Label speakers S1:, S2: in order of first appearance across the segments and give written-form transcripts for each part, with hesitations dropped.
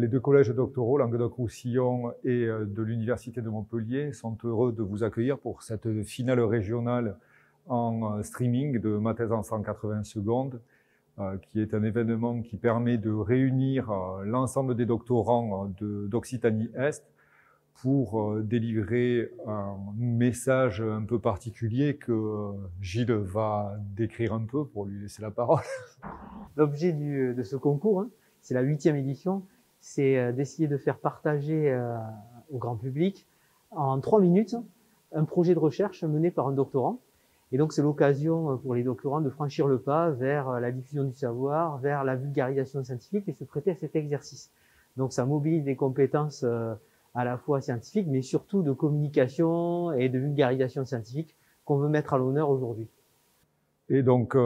S1: Les deux collèges doctoraux, Languedoc-Roussillon et de l'Université de Montpellier, sont heureux de vous accueillir pour cette finale régionale en streaming de ma thèse en 180 secondes, qui est un événement qui permet de réunir l'ensemble des doctorants d'Occitanie-Est pour délivrer un message un peu particulier que Gilles va décrire un peu pour lui laisser la parole.
S2: L'objet de ce concours, c'est la 8e édition, c'est d'essayer de faire partager au grand public en 3 minutes un projet de recherche mené par un doctorant. Et donc c'est l'occasion pour les doctorants de franchir le pas vers la diffusion du savoir, vers la vulgarisation scientifique et se prêter à cet exercice. Donc ça mobilise des compétences à la fois scientifiques, mais surtout de communication et de vulgarisation scientifique qu'on veut mettre à l'honneur aujourd'hui.
S1: Et donc,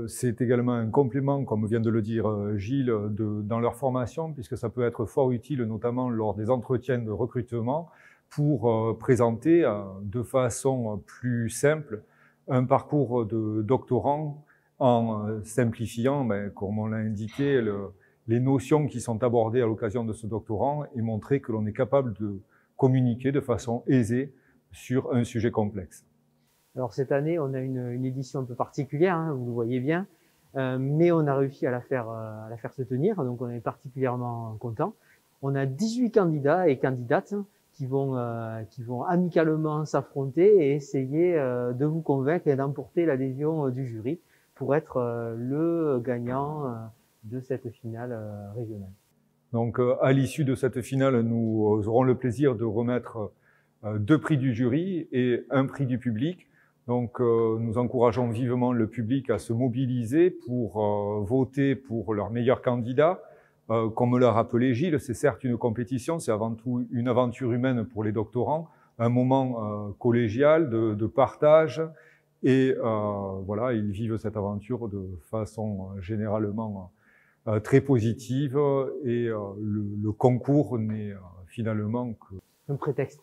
S1: c'est également un complément, comme vient de le dire Gilles, dans leur formation, puisque ça peut être fort utile, notamment lors des entretiens de recrutement, pour présenter de façon plus simple un parcours de doctorant en simplifiant, comme on l'a indiqué, les notions qui sont abordées à l'occasion de ce doctorant et montrer que l'on est capable de communiquer de façon aisée sur un sujet complexe.
S2: Alors cette année, on a une édition un peu particulière, vous le voyez bien, mais on a réussi à la faire se tenir, donc on est particulièrement content. On a 18 candidats et candidates qui vont amicalement s'affronter et essayer de vous convaincre et d'emporter l'adhésion du jury pour être le gagnant de cette finale régionale.
S1: Donc à l'issue de cette finale, nous aurons le plaisir de remettre 2 prix du jury et 1 prix du public. Donc nous encourageons vivement le public à se mobiliser pour voter pour leur meilleur candidat. Comme l'a rappelé Gilles, c'est certes une compétition, c'est avant tout une aventure humaine pour les doctorants, un moment collégial de partage et voilà, ils vivent cette aventure de façon généralement très positive et le concours n'est finalement
S2: un prétexte.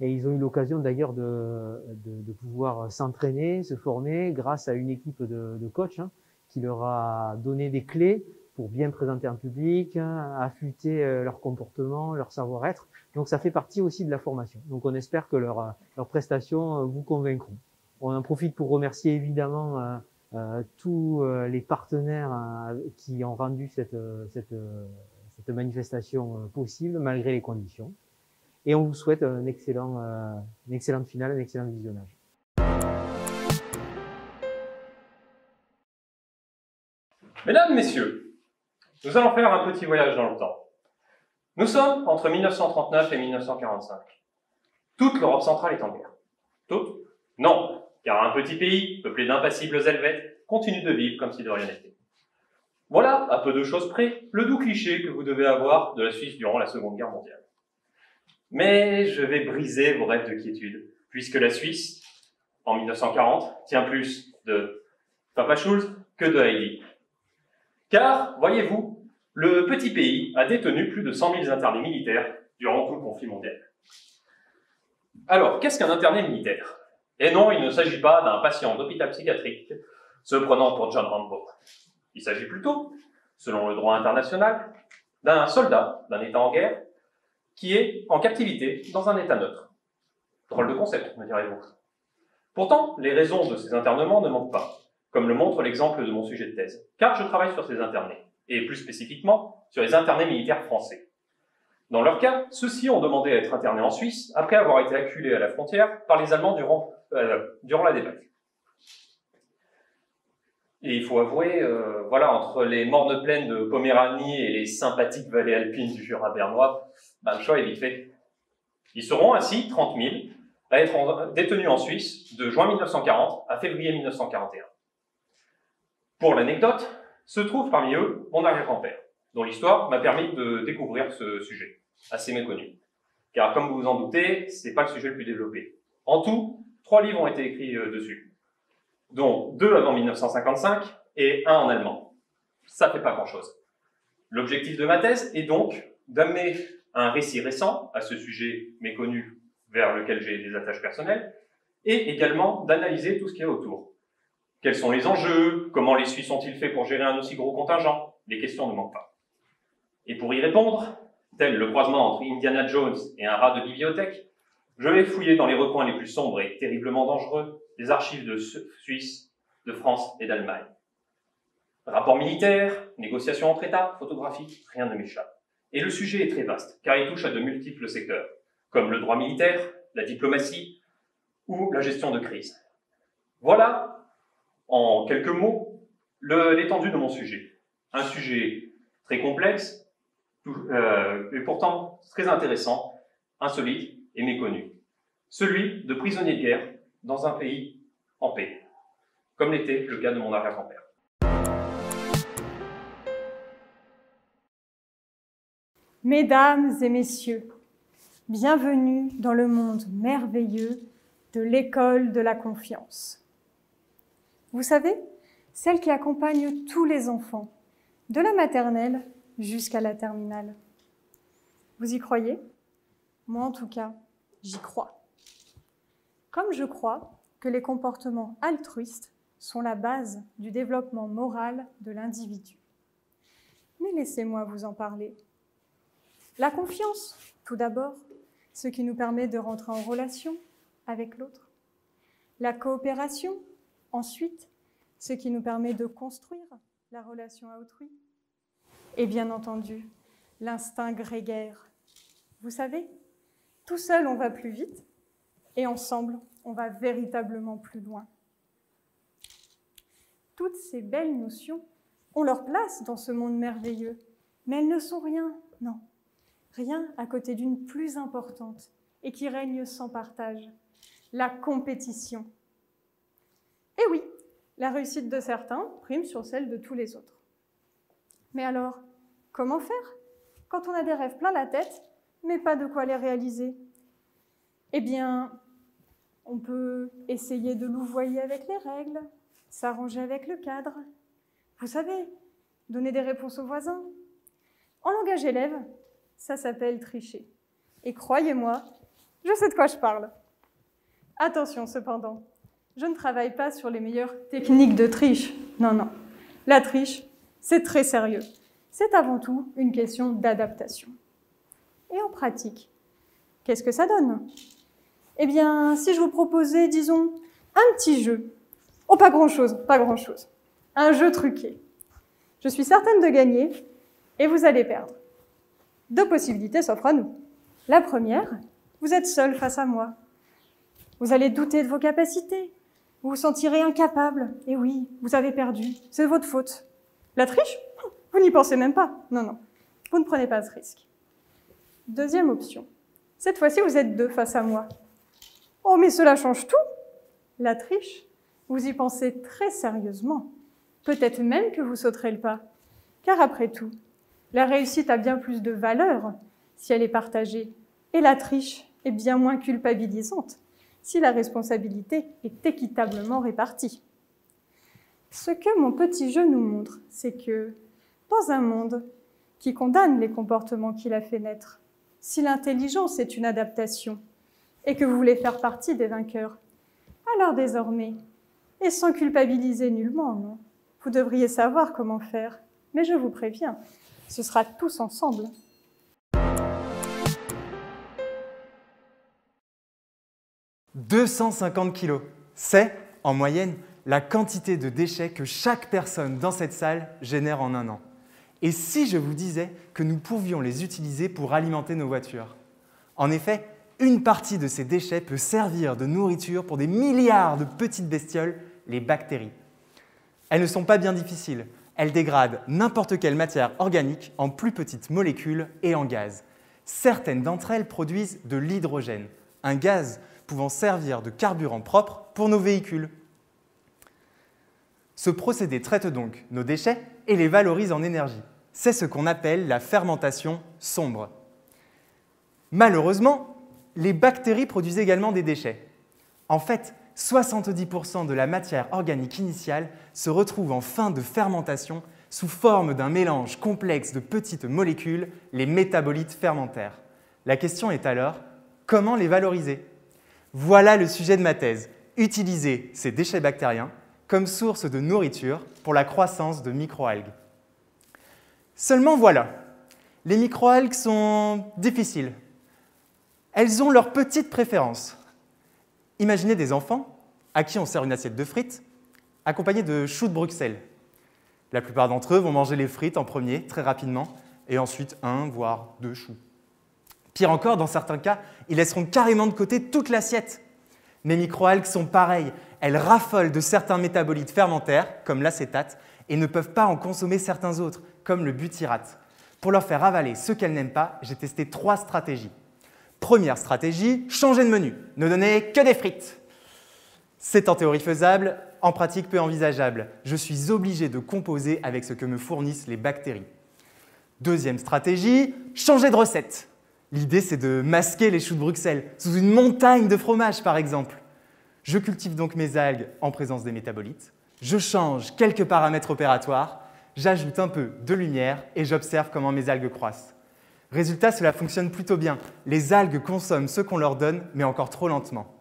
S2: Et ils ont eu l'occasion d'ailleurs de pouvoir s'entraîner, se former grâce à une équipe de coachs qui leur a donné des clés pour bien présenter en public, affûter leur comportement, leur savoir-être. Donc ça fait partie aussi de la formation. Donc on espère que leurs prestations vous convaincront. On en profite pour remercier évidemment tous les partenaires qui ont rendu cette manifestation possible malgré les conditions. Et on vous souhaite une excellente finale, un excellent visionnage.
S3: Mesdames, Messieurs, nous allons faire un petit voyage dans le temps. Nous sommes entre 1939 et 1945. Toute l'Europe centrale est en guerre. Toute? Non, car un petit pays, peuplé d'impassibles Helvètes, continue de vivre comme si de rien n'était. Voilà, à peu de choses près, le doux cliché que vous devez avoir de la Suisse durant la Seconde Guerre mondiale. Mais je vais briser vos rêves de quiétude, puisque la Suisse, en 1940, tient plus de Papa Schulz que de Heidi. Car, voyez-vous, le petit pays a détenu plus de 100 000 internés militaires durant tout le conflit mondial. Alors, qu'est-ce qu'un interné militaire? Et non, il ne s'agit pas d'un patient d'hôpital psychiatrique se prenant pour John Rambo. Il s'agit plutôt, selon le droit international, d'un soldat d'un État en guerre qui est en captivité dans un état neutre. Drôle de concept, me direz-vous. Pourtant, les raisons de ces internements ne manquent pas, comme le montre l'exemple de mon sujet de thèse, car je travaille sur ces internés, et plus spécifiquement sur les internés militaires français. Dans leur cas, ceux-ci ont demandé à être internés en Suisse après avoir été acculés à la frontière par les Allemands durant la débâcle. Et il faut avouer, voilà, entre les mornes plaines de Poméranie et les sympathiques vallées alpines du Jura bernois, le choix est vite fait. Ils seront ainsi 30 000 à être détenus en Suisse de juin 1940 à février 1941. Pour l'anecdote, se trouve parmi eux mon arrière-grand-père, dont l'histoire m'a permis de découvrir ce sujet, assez méconnu. Car comme vous vous en doutez, c'est pas le sujet le plus développé. En tout, 3 livres ont été écrits dessus, dont 2 avant 1955 et 1 en allemand. Ça fait pas grand-chose. L'objectif de ma thèse est donc d'amener un récit récent à ce sujet méconnu vers lequel j'ai des attaches personnelles, et également d'analyser tout ce qu'il y a autour. Quels sont les enjeux? Comment les Suisses ont-ils fait pour gérer un aussi gros contingent? Les questions ne manquent pas. Et pour y répondre, tel le croisement entre Indiana Jones et un rat de bibliothèque, je vais fouiller dans les recoins les plus sombres et terriblement dangereux des archives de Suisse, de France et d'Allemagne. Rapports militaires, négociations entre États, photographiques, rien ne m'échappe. Et le sujet est très vaste, car il touche à de multiples secteurs, comme le droit militaire, la diplomatie ou la gestion de crise. Voilà, en quelques mots, l'étendue de mon sujet. Un sujet très complexe, et pourtant très intéressant, insolite et méconnu. Celui de prisonniers de guerre dans un pays en paix, comme l'était le cas de mon arrière-grand-père.
S4: Mesdames et messieurs, bienvenue dans le monde merveilleux de l'école de la confiance. Vous savez, celle qui accompagne tous les enfants, de la maternelle jusqu'à la terminale. Vous y croyez? Moi, en tout cas, j'y crois. Comme je crois que les comportements altruistes sont la base du développement moral de l'individu. Mais laissez-moi vous en parler. La confiance, tout d'abord, ce qui nous permet de rentrer en relation avec l'autre. La coopération, ensuite, ce qui nous permet de construire la relation à autrui. Et bien entendu, l'instinct grégaire. Vous savez, tout seul on va plus vite et ensemble on va véritablement plus loin. Toutes ces belles notions ont leur place dans ce monde merveilleux, mais elles ne sont rien, non. Rien à côté d'une plus importante et qui règne sans partage, la compétition. Et oui, la réussite de certains prime sur celle de tous les autres. Mais alors, comment faire quand on a des rêves plein la tête, mais pas de quoi les réaliser? Eh bien, on peut essayer de louvoyer avec les règles, s'arranger avec le cadre. Vous savez, donner des réponses aux voisins. En langage élève, ça s'appelle tricher. Et croyez-moi, je sais de quoi je parle. Attention cependant, je ne travaille pas sur les meilleures techniques de triche. Non, non. La triche, c'est très sérieux. C'est avant tout une question d'adaptation. Et en pratique, qu'est-ce que ça donne? Eh bien, si je vous proposais, disons, un petit jeu. Oh, pas grand-chose, pas grand-chose. Un jeu truqué. Je suis certaine de gagner et vous allez perdre. Deux possibilités s'offrent à nous. La première, vous êtes seul face à moi. Vous allez douter de vos capacités. Vous vous sentirez incapable. Et oui, vous avez perdu. C'est votre faute. La triche? Vous n'y pensez même pas. Non, non. Vous ne prenez pas ce risque. Deuxième option. Cette fois-ci, vous êtes deux face à moi. Oh, mais cela change tout. La triche, vous y pensez très sérieusement. Peut-être même que vous sauterez le pas. Car après tout, la réussite a bien plus de valeur si elle est partagée. Et la triche est bien moins culpabilisante si la responsabilité est équitablement répartie. Ce que mon petit jeu nous montre, c'est que, dans un monde qui condamne les comportements qu'il a fait naître, si l'intelligence est une adaptation et que vous voulez faire partie des vainqueurs, alors désormais, et sans culpabiliser nullement, non, vous devriez savoir comment faire. Mais je vous préviens, ce sera tous ensemble.
S5: « 250 kilos, c'est, en moyenne, la quantité de déchets que chaque personne dans cette salle génère en un an. Et si je vous disais que nous pouvions les utiliser pour alimenter nos voitures? En effet, une partie de ces déchets peut servir de nourriture pour des milliards de petites bestioles, les bactéries. Elles ne sont pas bien difficiles. Elles dégradent n'importe quelle matière organique en plus petites molécules et en gaz. Certaines d'entre elles produisent de l'hydrogène, un gaz pouvant servir de carburant propre pour nos véhicules. Ce procédé traite donc nos déchets et les valorise en énergie. C'est ce qu'on appelle la fermentation sombre. Malheureusement, les bactéries produisent également des déchets. En fait, 70% de la matière organique initiale se retrouve en fin de fermentation sous forme d'un mélange complexe de petites molécules, les métabolites fermentaires. La question est alors, comment les valoriser? Voilà le sujet de ma thèse, utiliser ces déchets bactériens comme source de nourriture pour la croissance de microalgues. Seulement voilà, Les microalgues sont difficiles. Elles ont leurs petites préférences. Imaginez des enfants à qui on sert une assiette de frites accompagnée de choux de Bruxelles. La plupart d'entre eux vont manger les frites en premier, très rapidement, et ensuite 1, voire 2 choux. Pire encore, dans certains cas, ils laisseront carrément de côté toute l'assiette. Les microalgues sont pareilles. Elles raffolent de certains métabolites fermentaires, comme l'acétate, et ne peuvent pas en consommer certains autres, comme le butyrate. Pour leur faire avaler ce qu'elles n'aiment pas, j'ai testé 3 stratégies. Première stratégie, changer de menu, ne donner que des frites. C'est en théorie faisable, en pratique peu envisageable. Je suis obligé de composer avec ce que me fournissent les bactéries. Deuxième stratégie, changer de recette. L'idée, c'est de masquer les choux de Bruxelles, sous une montagne de fromage par exemple. Je cultive donc mes algues en présence des métabolites, je change quelques paramètres opératoires, j'ajoute un peu de lumière et j'observe comment mes algues croissent. Résultat, cela fonctionne plutôt bien. Les algues consomment ce qu'on leur donne, mais encore trop lentement.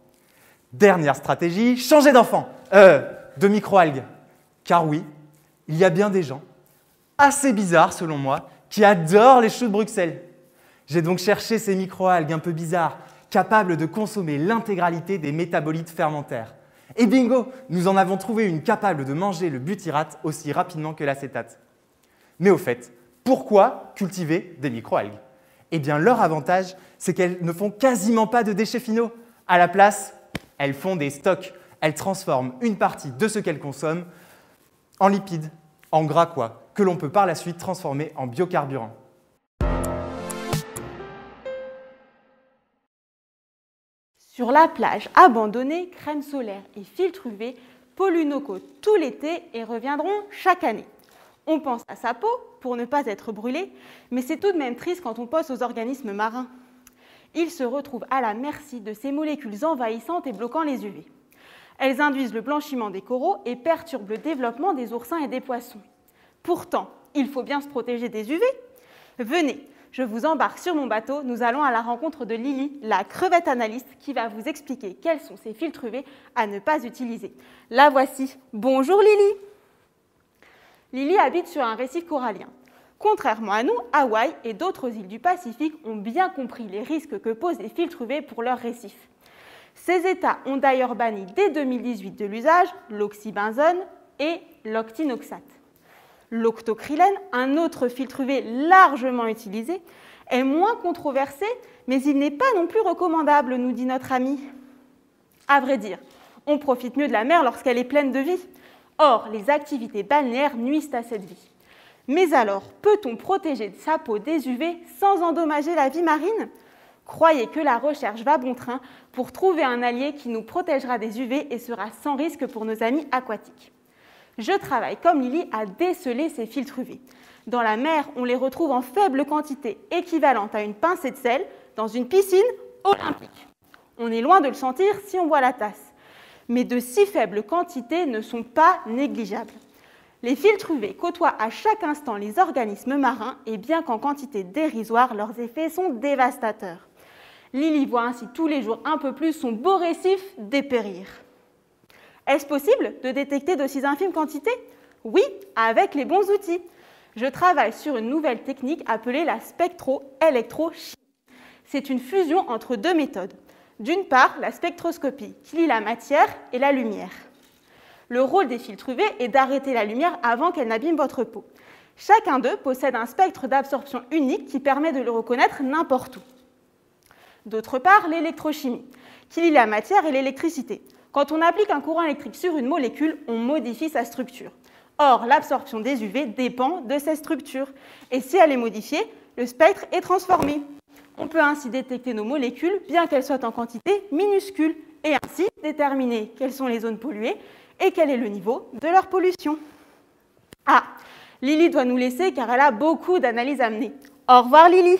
S5: Dernière stratégie, changer de microalgues. Car oui, il y a bien des gens, assez bizarres selon moi, qui adorent les choux de Bruxelles. J'ai donc cherché ces microalgues un peu bizarres, capables de consommer l'intégralité des métabolites fermentaires. Et bingo, nous en avons trouvé une capable de manger le butyrate aussi rapidement que l'acétate. Mais au fait, pourquoi cultiver des microalgues? Eh bien, leur avantage, c'est qu'elles ne font quasiment pas de déchets finaux. À la place, elles font des stocks. Elles transforment une partie de ce qu'elles consomment en lipides, en gras quoi, que l'on peut par la suite transformer en biocarburant.
S6: Sur la plage abandonnée, crème solaire et filtres UV polluent nos côtes tout l'été et reviendront chaque année. On pense à sa peau pour ne pas être brûlé, mais c'est tout de même triste quand on pense aux organismes marins. Ils se retrouvent à la merci de ces molécules envahissantes et bloquant les UV. Elles induisent le blanchiment des coraux et perturbent le développement des oursins et des poissons. Pourtant, il faut bien se protéger des UV. Venez, je vous embarque sur mon bateau, nous allons à la rencontre de Lily, la crevette analyste, qui va vous expliquer quels sont ces filtres UV à ne pas utiliser. La voici. Bonjour Lily. Lily habite sur un récif corallien. Contrairement à nous, Hawaï et d'autres îles du Pacifique ont bien compris les risques que posent les filtres UV pour leurs récifs. Ces États ont d'ailleurs banni dès 2018 de l'usage l'oxybenzone et l'octinoxate. L'octocrylène, un autre filtre UV largement utilisé, est moins controversé, mais il n'est pas non plus recommandable, nous dit notre ami. À vrai dire, on profite mieux de la mer lorsqu'elle est pleine de vie. Or, les activités balnéaires nuisent à cette vie. Mais alors, peut-on protéger sa peau des UV sans endommager la vie marine? Croyez que la recherche va bon train pour trouver un allié qui nous protégera des UV et sera sans risque pour nos amis aquatiques. Je travaille comme Lily à déceler ces filtres UV. Dans la mer, on les retrouve en faible quantité, équivalente à une pincée de sel dans une piscine olympique. On est loin de le sentir si on voit la tasse. Mais de si faibles quantités ne sont pas négligeables. Les filtres UV côtoient à chaque instant les organismes marins et bien qu'en quantité dérisoire, leurs effets sont dévastateurs. Lily voit ainsi tous les jours un peu plus son beau récif dépérir. Est-ce possible de détecter d'aussi infimes quantités? Oui, avec les bons outils. Je travaille sur une nouvelle technique appelée la spectro-électrochimie. C'est une fusion entre deux méthodes. D'une part, la spectroscopie, qui lie la matière et la lumière. Le rôle des filtres UV est d'arrêter la lumière avant qu'elle n'abîme votre peau. Chacun d'eux possède un spectre d'absorption unique qui permet de le reconnaître n'importe où. D'autre part, l'électrochimie, qui lie la matière et l'électricité. Quand on applique un courant électrique sur une molécule, on modifie sa structure. Or, l'absorption des UV dépend de cette structure. Et si elle est modifiée, le spectre est transformé. On peut ainsi détecter nos molécules, bien qu'elles soient en quantité minuscule, et ainsi déterminer quelles sont les zones polluées et quel est le niveau de leur pollution. Ah, Lily doit nous laisser car elle a beaucoup d'analyses à mener. Au revoir Lily.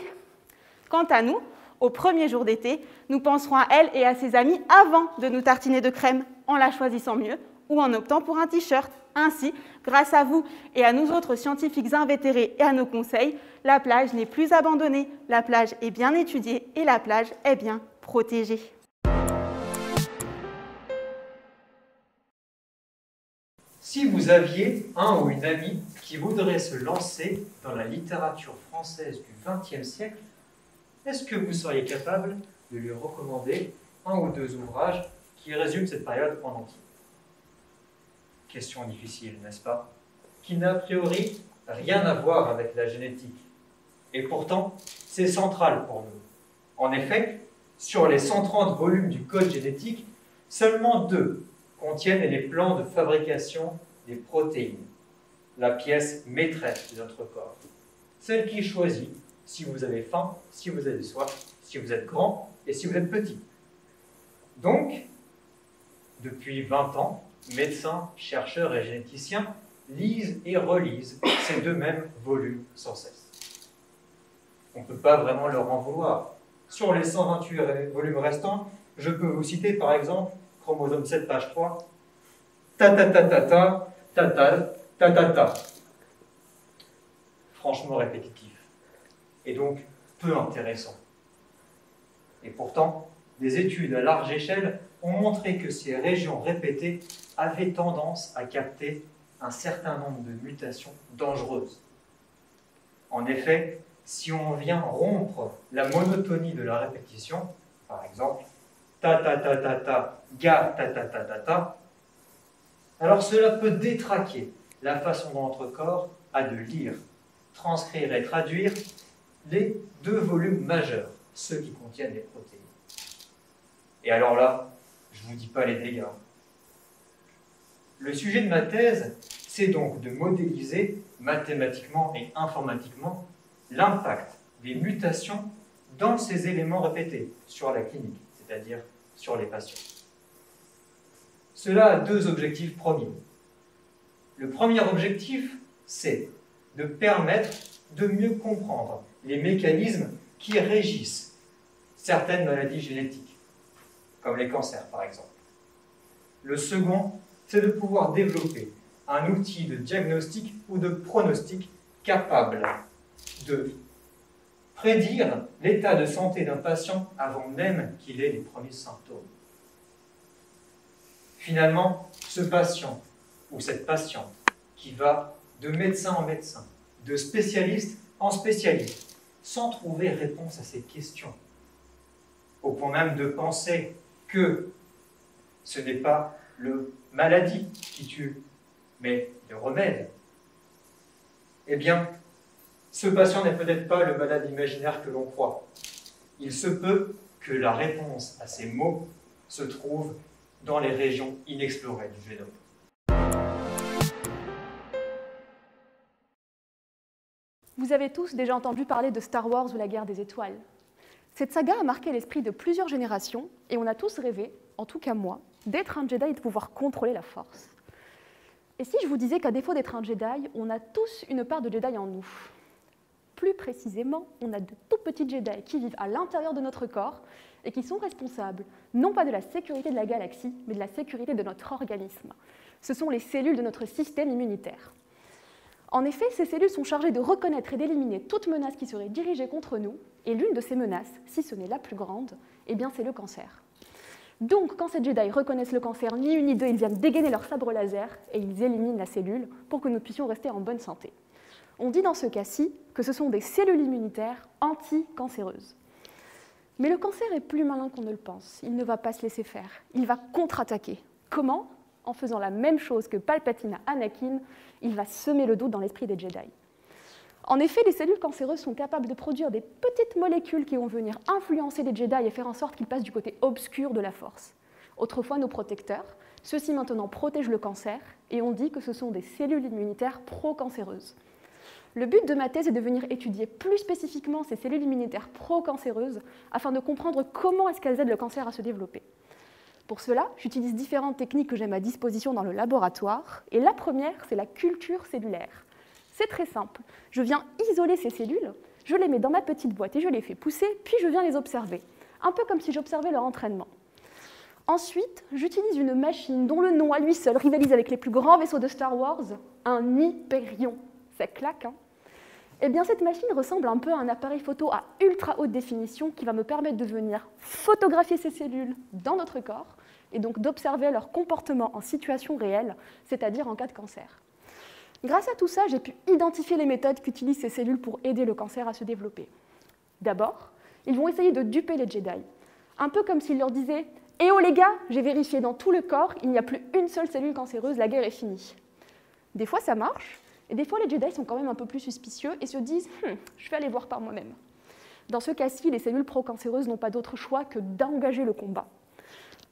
S6: Quant à nous, au premier jour d'été, nous penserons à elle et à ses amis avant de nous tartiner de crème, en la choisissant mieux ou en optant pour un t-shirt. Ainsi, grâce à vous et à nous autres scientifiques invétérés et à nos conseils, la plage n'est plus abandonnée, la plage est bien étudiée et la plage est bien protégée.
S3: Si vous aviez un ou une amie qui voudrait se lancer dans la littérature française du XXe siècle, est-ce que vous seriez capable de lui recommander un ou deux ouvrages qui résument cette période en entier? Question difficile, n'est-ce pas? Qui n'a a priori rien à voir avec la génétique. Et pourtant, c'est central pour nous. En effet, sur les 130 volumes du code génétique, seulement 2 contiennent les plans de fabrication des protéines, la pièce maîtresse de notre corps. Celle qui choisit si vous avez faim, si vous avez soif, si vous êtes grand et si vous êtes petit. Donc, depuis 20 ans, médecins, chercheurs et généticiens lisent et relisent ces 2 mêmes volumes sans cesse. On ne peut pas vraiment leur en vouloir. Sur les 128 volumes restants, je peux vous citer par exemple chromosome 7, page 3, ta-ta-ta-ta-ta, ta-ta-ta-ta-ta. Franchement répétitif. Et donc peu intéressant. Et pourtant, des études à large échelle ont montré que ces régions répétées avaient tendance à capter un certain nombre de mutations dangereuses. En effet, si on vient rompre la monotonie de la répétition, par exemple, ta-ta-ta-ta-ta, ga-ta-ta-ta-ta-ta, alors cela peut détraquer la façon dont notre corps a de lire, transcrire et traduire les 2 volumes majeurs, ceux qui contiennent les protéines. Et alors là, je ne vous dis pas les dégâts. Le sujet de ma thèse, c'est donc de modéliser mathématiquement et informatiquement l'impact des mutations dans ces éléments répétés sur la clinique, c'est-à-dire sur les patients. Cela a 2 objectifs premiers. Le premier objectif, c'est de permettre de mieux comprendre les mécanismes qui régissent certaines maladies génétiques, comme les cancers par exemple. Le second, c'est de pouvoir développer un outil de diagnostic ou de pronostic capable de prédire l'état de santé d'un patient avant même qu'il ait les premiers symptômes. Finalement, ce patient ou cette patiente qui va de médecin en médecin, de spécialiste en spécialiste, sans trouver réponse à ces questions, au point même de penser que ce n'est pas le maladie qui tue, mais le remède, eh bien, ce patient n'est peut-être pas le malade imaginaire que l'on croit. Il se peut que la réponse à ces mots se trouve dans les régions inexplorées du génome.
S7: Vous avez tous déjà entendu parler de Star Wars ou la guerre des étoiles. Cette saga a marqué l'esprit de plusieurs générations et on a tous rêvé, en tout cas moi, d'être un Jedi et de pouvoir contrôler la Force. Et si je vous disais qu'à défaut d'être un Jedi, on a tous une part de Jedi en nous? Plus précisément, on a de tout petits Jedi qui vivent à l'intérieur de notre corps et qui sont responsables, non pas de la sécurité de la galaxie, mais de la sécurité de notre organisme. Ce sont les cellules de notre système immunitaire. En effet, ces cellules sont chargées de reconnaître et d'éliminer toute menace qui serait dirigée contre nous, et l'une de ces menaces, si ce n'est la plus grande, eh bien c'est le cancer. Donc, quand ces Jedi reconnaissent le cancer, ni une ni deux, ils viennent dégainer leur sabre laser et ils éliminent la cellule pour que nous puissions rester en bonne santé. On dit dans ce cas-ci que ce sont des cellules immunitaires anti-cancéreuses. Mais le cancer est plus malin qu'on ne le pense. Il ne va pas se laisser faire. Il va contre-attaquer. Comment? En faisant la même chose que Palpatine à Anakin, il va semer le doute dans l'esprit des Jedi. En effet, les cellules cancéreuses sont capables de produire des petites molécules qui vont venir influencer les Jedi et faire en sorte qu'ils passent du côté obscur de la Force. Autrefois nos protecteurs, ceux-ci maintenant protègent le cancer et on dit que ce sont des cellules immunitaires pro-cancéreuses. Le but de ma thèse est de venir étudier plus spécifiquement ces cellules immunitaires pro-cancéreuses afin de comprendre comment est-ce qu'elles aident le cancer à se développer. Pour cela, j'utilise différentes techniques que j'ai à ma disposition dans le laboratoire et la première, c'est la culture cellulaire. C'est très simple. Je viens isoler ces cellules, je les mets dans ma petite boîte et je les fais pousser, puis je viens les observer, un peu comme si j'observais leur entraînement. Ensuite, j'utilise une machine dont le nom à lui seul rivalise avec les plus grands vaisseaux de Star Wars, un Hyperion. Ça claque, hein? Eh bien, cette machine ressemble un peu à un appareil photo à ultra haute définition qui va me permettre de venir photographier ces cellules dans notre corps et donc d'observer leur comportement en situation réelle, c'est-à-dire en cas de cancer. Grâce à tout ça, j'ai pu identifier les méthodes qu'utilisent ces cellules pour aider le cancer à se développer. D'abord, ils vont essayer de duper les Jedi, un peu comme s'ils leur disaient « Eh oh les gars, j'ai vérifié dans tout le corps, il n'y a plus une seule cellule cancéreuse, la guerre est finie. » Des fois ça marche, et des fois les Jedi sont quand même un peu plus suspicieux et se disent « Je vais aller voir par moi-même ». Dans ce cas-ci, les cellules pro-cancéreuses n'ont pas d'autre choix que d'engager le combat.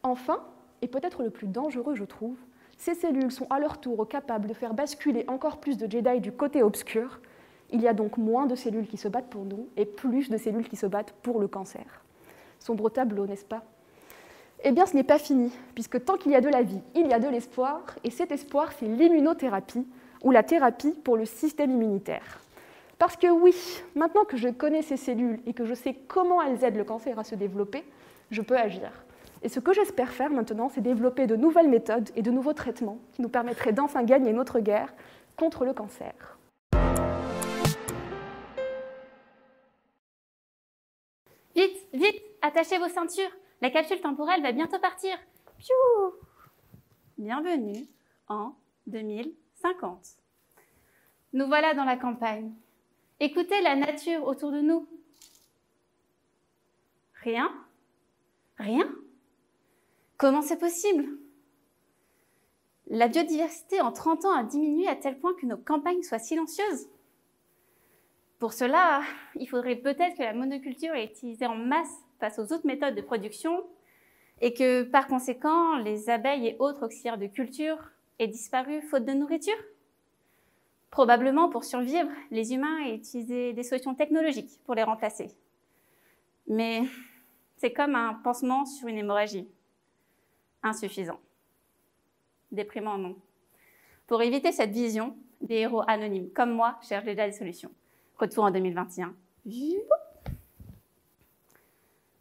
S7: Enfin, et peut-être le plus dangereux je trouve, ces cellules sont à leur tour capables de faire basculer encore plus de Jedi du côté obscur. Il y a donc moins de cellules qui se battent pour nous et plus de cellules qui se battent pour le cancer. Sombre tableau, n'est-ce pas? Eh bien, ce n'est pas fini, puisque tant qu'il y a de la vie, il y a de l'espoir, et cet espoir, c'est l'immunothérapie, ou la thérapie pour le système immunitaire. Parce que oui, maintenant que je connais ces cellules et que je sais comment elles aident le cancer à se développer, je peux agir. Et ce que j'espère faire maintenant, c'est développer de nouvelles méthodes et de nouveaux traitements qui nous permettraient d'enfin gagner notre guerre contre le cancer.
S8: Vite, vite, attachez vos ceintures. La capsule temporelle va bientôt partir. Piou! Bienvenue en 2050. Nous voilà dans la campagne. Écoutez la nature autour de nous. Rien? Rien? Comment c'est possible? La biodiversité en 30 ans a diminué à tel point que nos campagnes soient silencieuses. Pour cela, il faudrait peut-être que la monoculture est utilisée en masse face aux autres méthodes de production et que, par conséquent, les abeilles et autres auxiliaires de culture aient disparu faute de nourriture. Probablement, pour survivre, les humains aient utilisé des solutions technologiques pour les remplacer. Mais c'est comme un pansement sur une hémorragie. Insuffisant. Déprimant, non. Pour éviter cette vision, des héros anonymes comme moi cherchent déjà des solutions. Retour en 2021.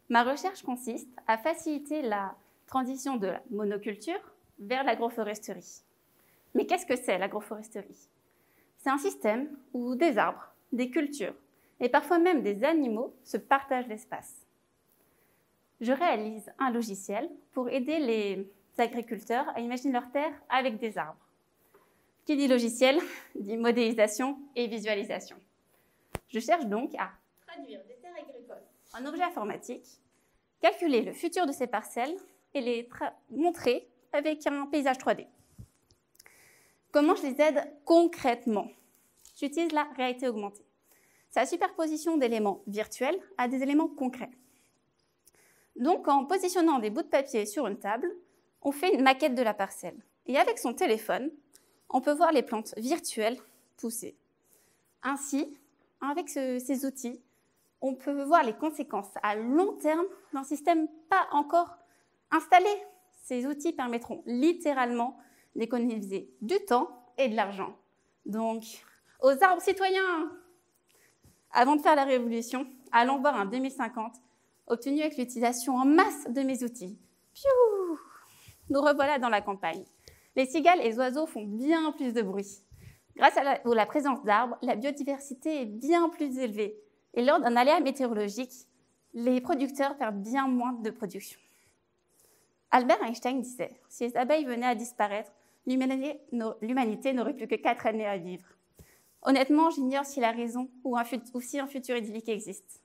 S8: Ma recherche consiste à faciliter la transition de la monoculture vers l'agroforesterie. Mais qu'est-ce que c'est l'agroforesterie? C'est un système où des arbres, des cultures et parfois même des animaux se partagent l'espace. Je réalise un logiciel pour aider les agriculteurs à imaginer leur terre avec des arbres. Qui dit logiciel, dit modélisation et visualisation. Je cherche donc à traduire des terres agricoles en objets informatiques, calculer le futur de ces parcelles et les montrer avec un paysage 3D. Comment je les aide concrètement? J'utilise la réalité augmentée. C'est la superposition d'éléments virtuels à des éléments concrets. Donc, en positionnant des bouts de papier sur une table, on fait une maquette de la parcelle. Et avec son téléphone, on peut voir les plantes virtuelles pousser. Ainsi, avec ces outils, on peut voir les conséquences à long terme d'un système pas encore installé. Ces outils permettront littéralement d'économiser du temps et de l'argent. Donc, aux arbres citoyens! Avant de faire la révolution, allons voir un 2050 obtenu avec l'utilisation en masse de mes outils. Piou! Nous revoilà dans la campagne. Les cigales et les oiseaux font bien plus de bruit. Grâce à la présence d'arbres, la biodiversité est bien plus élevée. Et lors d'un aléa météorologique, les producteurs perdent bien moins de production. Albert Einstein disait « Si les abeilles venaient à disparaître, l'humanité n'aurait plus que 4 années à vivre. » Honnêtement, j'ignore si la raison ou si un futur idyllique existe.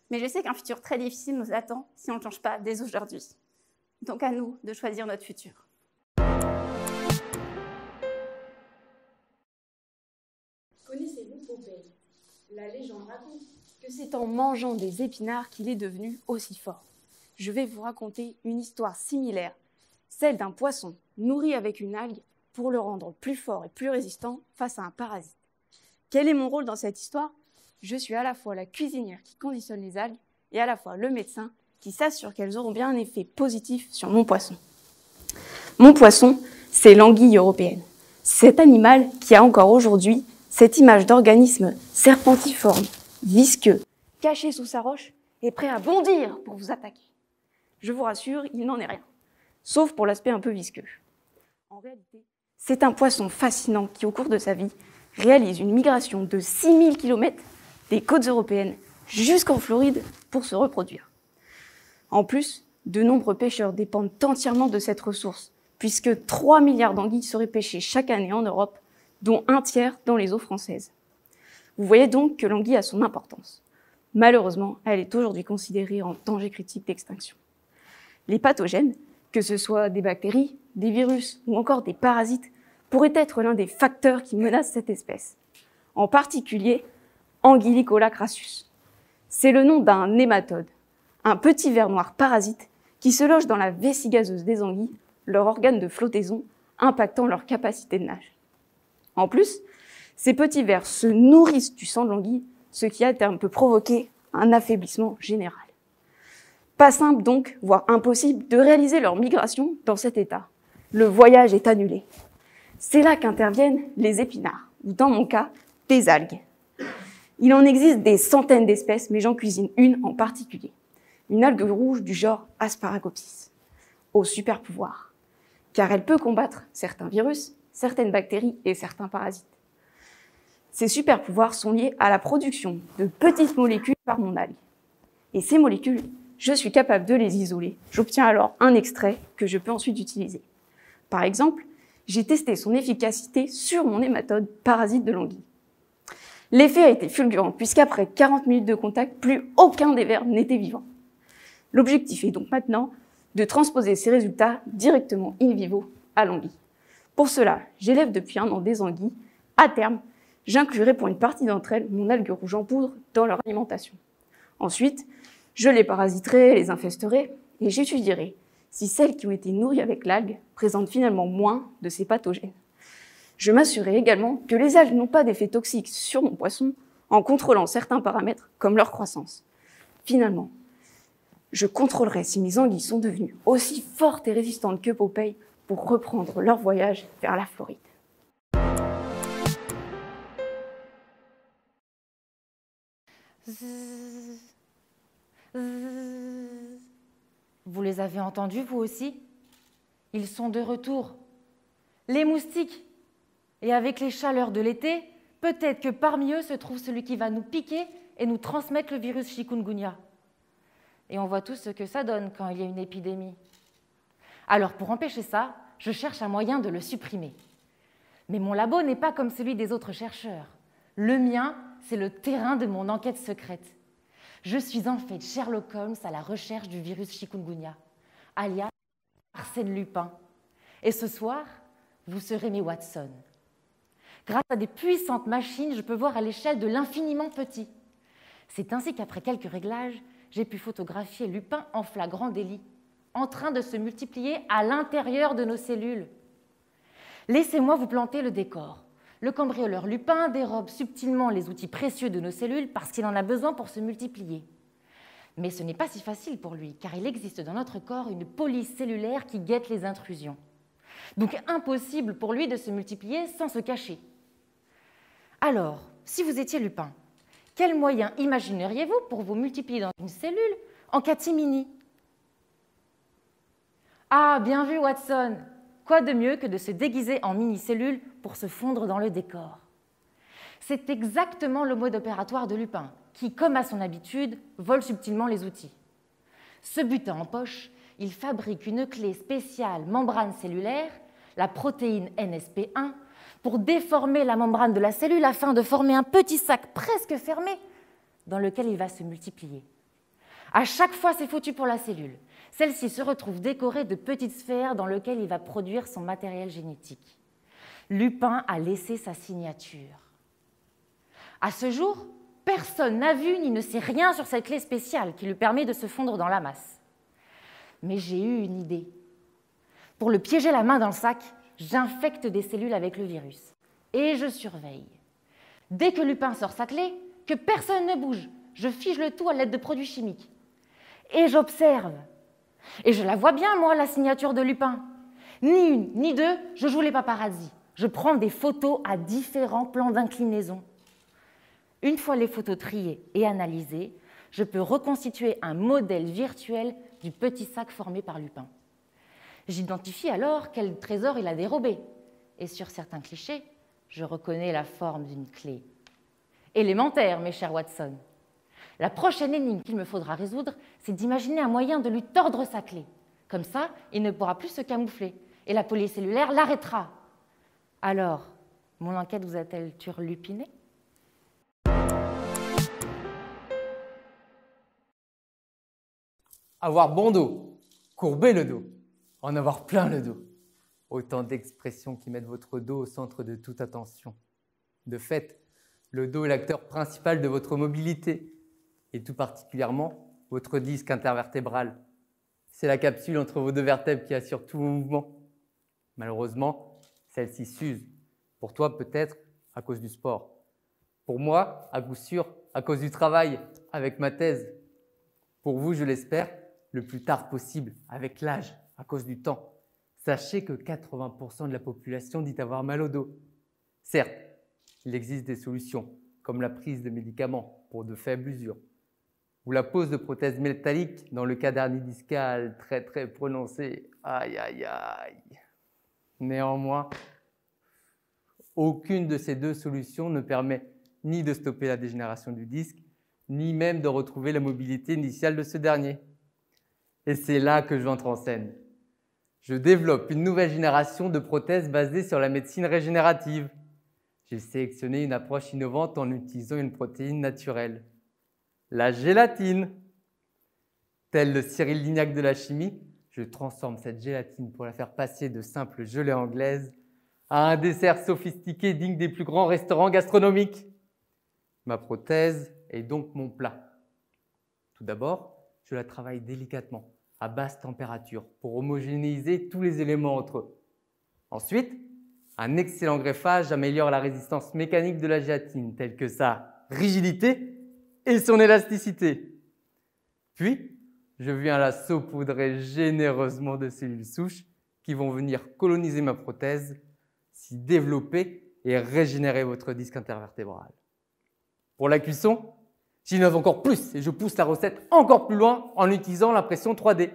S8: Mais je sais qu'un futur très difficile nous attend si on ne change pas dès aujourd'hui. Donc à nous de choisir notre futur.
S9: Connaissez-vous Popeye? La légende raconte que c'est en mangeant des épinards qu'il est devenu aussi fort. Je vais vous raconter une histoire similaire, celle d'un poisson nourri avec une algue pour le rendre plus fort et plus résistant face à un parasite. Quel est mon rôle dans cette histoire? Je suis à la fois la cuisinière qui conditionne les algues et à la fois le médecin qui s'assure qu'elles auront bien un effet positif sur mon poisson. Mon poisson, c'est l'anguille européenne. Cet animal qui a encore aujourd'hui cette image d'organisme serpentiforme, visqueux, caché sous sa roche et prêt à bondir pour vous attaquer. Je vous rassure, il n'en est rien, sauf pour l'aspect un peu visqueux. En réalité, c'est un poisson fascinant qui, au cours de sa vie, réalise une migration de 6000 km des côtes européennes jusqu'en Floride pour se reproduire. En plus, De nombreux pêcheurs dépendent entièrement de cette ressource, puisque 3 milliards d'anguilles seraient pêchées chaque année en Europe, dont un tiers dans les eaux françaises. Vous voyez donc que l'anguille a son importance. Malheureusement, elle est aujourd'hui considérée en danger critique d'extinction. Les pathogènes, que ce soit des bactéries, des virus ou encore des parasites, pourraient être l'un des facteurs qui menacent cette espèce. En particulier, Anguillicola crassus. C'est le nom d'un nématode, un petit ver noir parasite qui se loge dans la vessie gazeuse des anguilles, leur organe de flottaison, impactant leur capacité de nage. En plus, ces petits vers se nourrissent du sang de l'anguille, ce qui à terme peut provoquer un affaiblissement général. Pas simple donc, voire impossible, de réaliser leur migration dans cet état. Le voyage est annulé. C'est là qu'interviennent les épinards, ou dans mon cas, des algues. Il en existe des centaines d'espèces, mais j'en cuisine une en particulier. Une algue rouge du genre Asparagopsis, au super pouvoir, car elle peut combattre certains virus, certaines bactéries et certains parasites. Ces super pouvoirs sont liés à la production de petites molécules par mon algue. Et ces molécules, je suis capable de les isoler. J'obtiens alors un extrait que je peux ensuite utiliser. Par exemple, j'ai testé son efficacité sur mon nématode parasite de l'anguille. L'effet a été fulgurant, puisqu'après 40 minutes de contact, plus aucun des vers n'était vivant. L'objectif est donc maintenant de transposer ces résultats directement in vivo à l'anguille. Pour cela, j'élève depuis 1 an des anguilles. À terme, j'inclurai pour une partie d'entre elles mon algue rouge en poudre dans leur alimentation. Ensuite, je les parasiterai, les infesterai et j'étudierai si celles qui ont été nourries avec l'algue présentent finalement moins de ces pathogènes. Je m'assurerai également que les algues n'ont pas d'effet toxique sur mon poisson en contrôlant certains paramètres comme leur croissance. Finalement, je contrôlerai si mes anguilles sont devenues aussi fortes et résistantes que Popeye pour reprendre leur voyage vers la Floride.
S10: Vous les avez entendus, vous aussi? Ils sont de retour. Les moustiques. Et avec les chaleurs de l'été, peut-être que parmi eux se trouve celui qui va nous piquer et nous transmettre le virus chikungunya. Et on voit tous ce que ça donne quand il y a une épidémie. Alors pour empêcher ça, je cherche un moyen de le supprimer. Mais mon labo n'est pas comme celui des autres chercheurs. Le mien, c'est le terrain de mon enquête secrète. Je suis en fait Sherlock Holmes à la recherche du virus chikungunya, alias Arsène Lupin. Et ce soir, vous serez mes Watson. Grâce à des puissantes machines, je peux voir à l'échelle de l'infiniment petit. C'est ainsi qu'après quelques réglages, j'ai pu photographier Lupin en flagrant délit, en train de se multiplier à l'intérieur de nos cellules. Laissez-moi vous planter le décor. Le cambrioleur Lupin dérobe subtilement les outils précieux de nos cellules parce qu'il en a besoin pour se multiplier. Mais ce n'est pas si facile pour lui, car il existe dans notre corps une police cellulaire qui guette les intrusions. Donc impossible pour lui de se multiplier sans se cacher. Alors, si vous étiez Lupin, quel moyen imagineriez-vous pour vous multiplier dans une cellule en catimini? Ah, bien vu, Watson! Quoi de mieux que de se déguiser en mini-cellule pour se fondre dans le décor? C'est exactement le mode opératoire de Lupin, qui, comme à son habitude, vole subtilement les outils. Ce butin en poche, il fabrique une clé spéciale membrane cellulaire, la protéine NSP1, pour déformer la membrane de la cellule afin de former un petit sac presque fermé dans lequel il va se multiplier. À chaque fois, c'est foutu pour la cellule. Celle-ci se retrouve décorée de petites sphères dans lesquelles il va produire son matériel génétique. Lupin a laissé sa signature. À ce jour, personne n'a vu ni ne sait rien sur cette clé spéciale qui lui permet de se fondre dans la masse. Mais j'ai eu une idée. Pour le piéger la main dans le sac, j'infecte des cellules avec le virus. Et je surveille. Dès que Lupin sort sa clé, que personne ne bouge, je fige le tout à l'aide de produits chimiques. Et j'observe. Et je la vois bien, moi, la signature de Lupin. Ni une, ni deux, je joue les paparazzis. Je prends des photos à différents plans d'inclinaison. Une fois les photos triées et analysées, je peux reconstituer un modèle virtuel du petit sac formé par Lupin. J'identifie alors quel trésor il a dérobé. Et sur certains clichés, je reconnais la forme d'une clé. Élémentaire, mes chers Watson. La prochaine énigme qu'il me faudra résoudre, c'est d'imaginer un moyen de lui tordre sa clé. Comme ça, il ne pourra plus se camoufler et la police cellulaire l'arrêtera. Alors, mon enquête vous a-t-elle turlupiné?
S11: Avoir bon dos, courber le dos, en avoir plein le dos. Autant d'expressions qui mettent votre dos au centre de toute attention. De fait, le dos est l'acteur principal de votre mobilité, et tout particulièrement votre disque intervertébral. C'est la capsule entre vos deux vertèbres qui assure tout vos mouvements. Malheureusement, celle-ci s'use. Pour toi, peut-être à cause du sport. Pour moi, à coup sûr, à cause du travail, avec ma thèse. Pour vous, je l'espère, le plus tard possible, avec l'âge, à cause du temps. Sachez que 80% de la population dit avoir mal au dos. Certes, il existe des solutions, comme la prise de médicaments pour de faibles usures, ou la pose de prothèses métalliques dans le cas d'hernie discale très prononcée. Aïe, aïe, aïe. Néanmoins, aucune de ces deux solutions ne permet ni de stopper la dégénération du disque, ni même de retrouver la mobilité initiale de ce dernier. Et c'est là que j'entre en scène. Je développe une nouvelle génération de prothèses basées sur la médecine régénérative. J'ai sélectionné une approche innovante en utilisant une protéine naturelle, la gélatine. Tel le Cyril Lignac de la chimie, je transforme cette gélatine pour la faire passer de simple gelée anglaise à un dessert sophistiqué digne des plus grands restaurants gastronomiques. Ma prothèse est donc mon plat. Tout d'abord, je la travaille délicatement, à basse température, pour homogénéiser tous les éléments entre eux. Ensuite, un excellent greffage améliore la résistance mécanique de la gélatine, telle que sa rigidité et son élasticité. Puis, je viens la saupoudrer généreusement de cellules souches qui vont venir coloniser ma prothèse, s'y développer et régénérer votre disque intervertébral. Pour la cuisson, j'innove encore plus et je pousse la recette encore plus loin en utilisant l'impression 3D.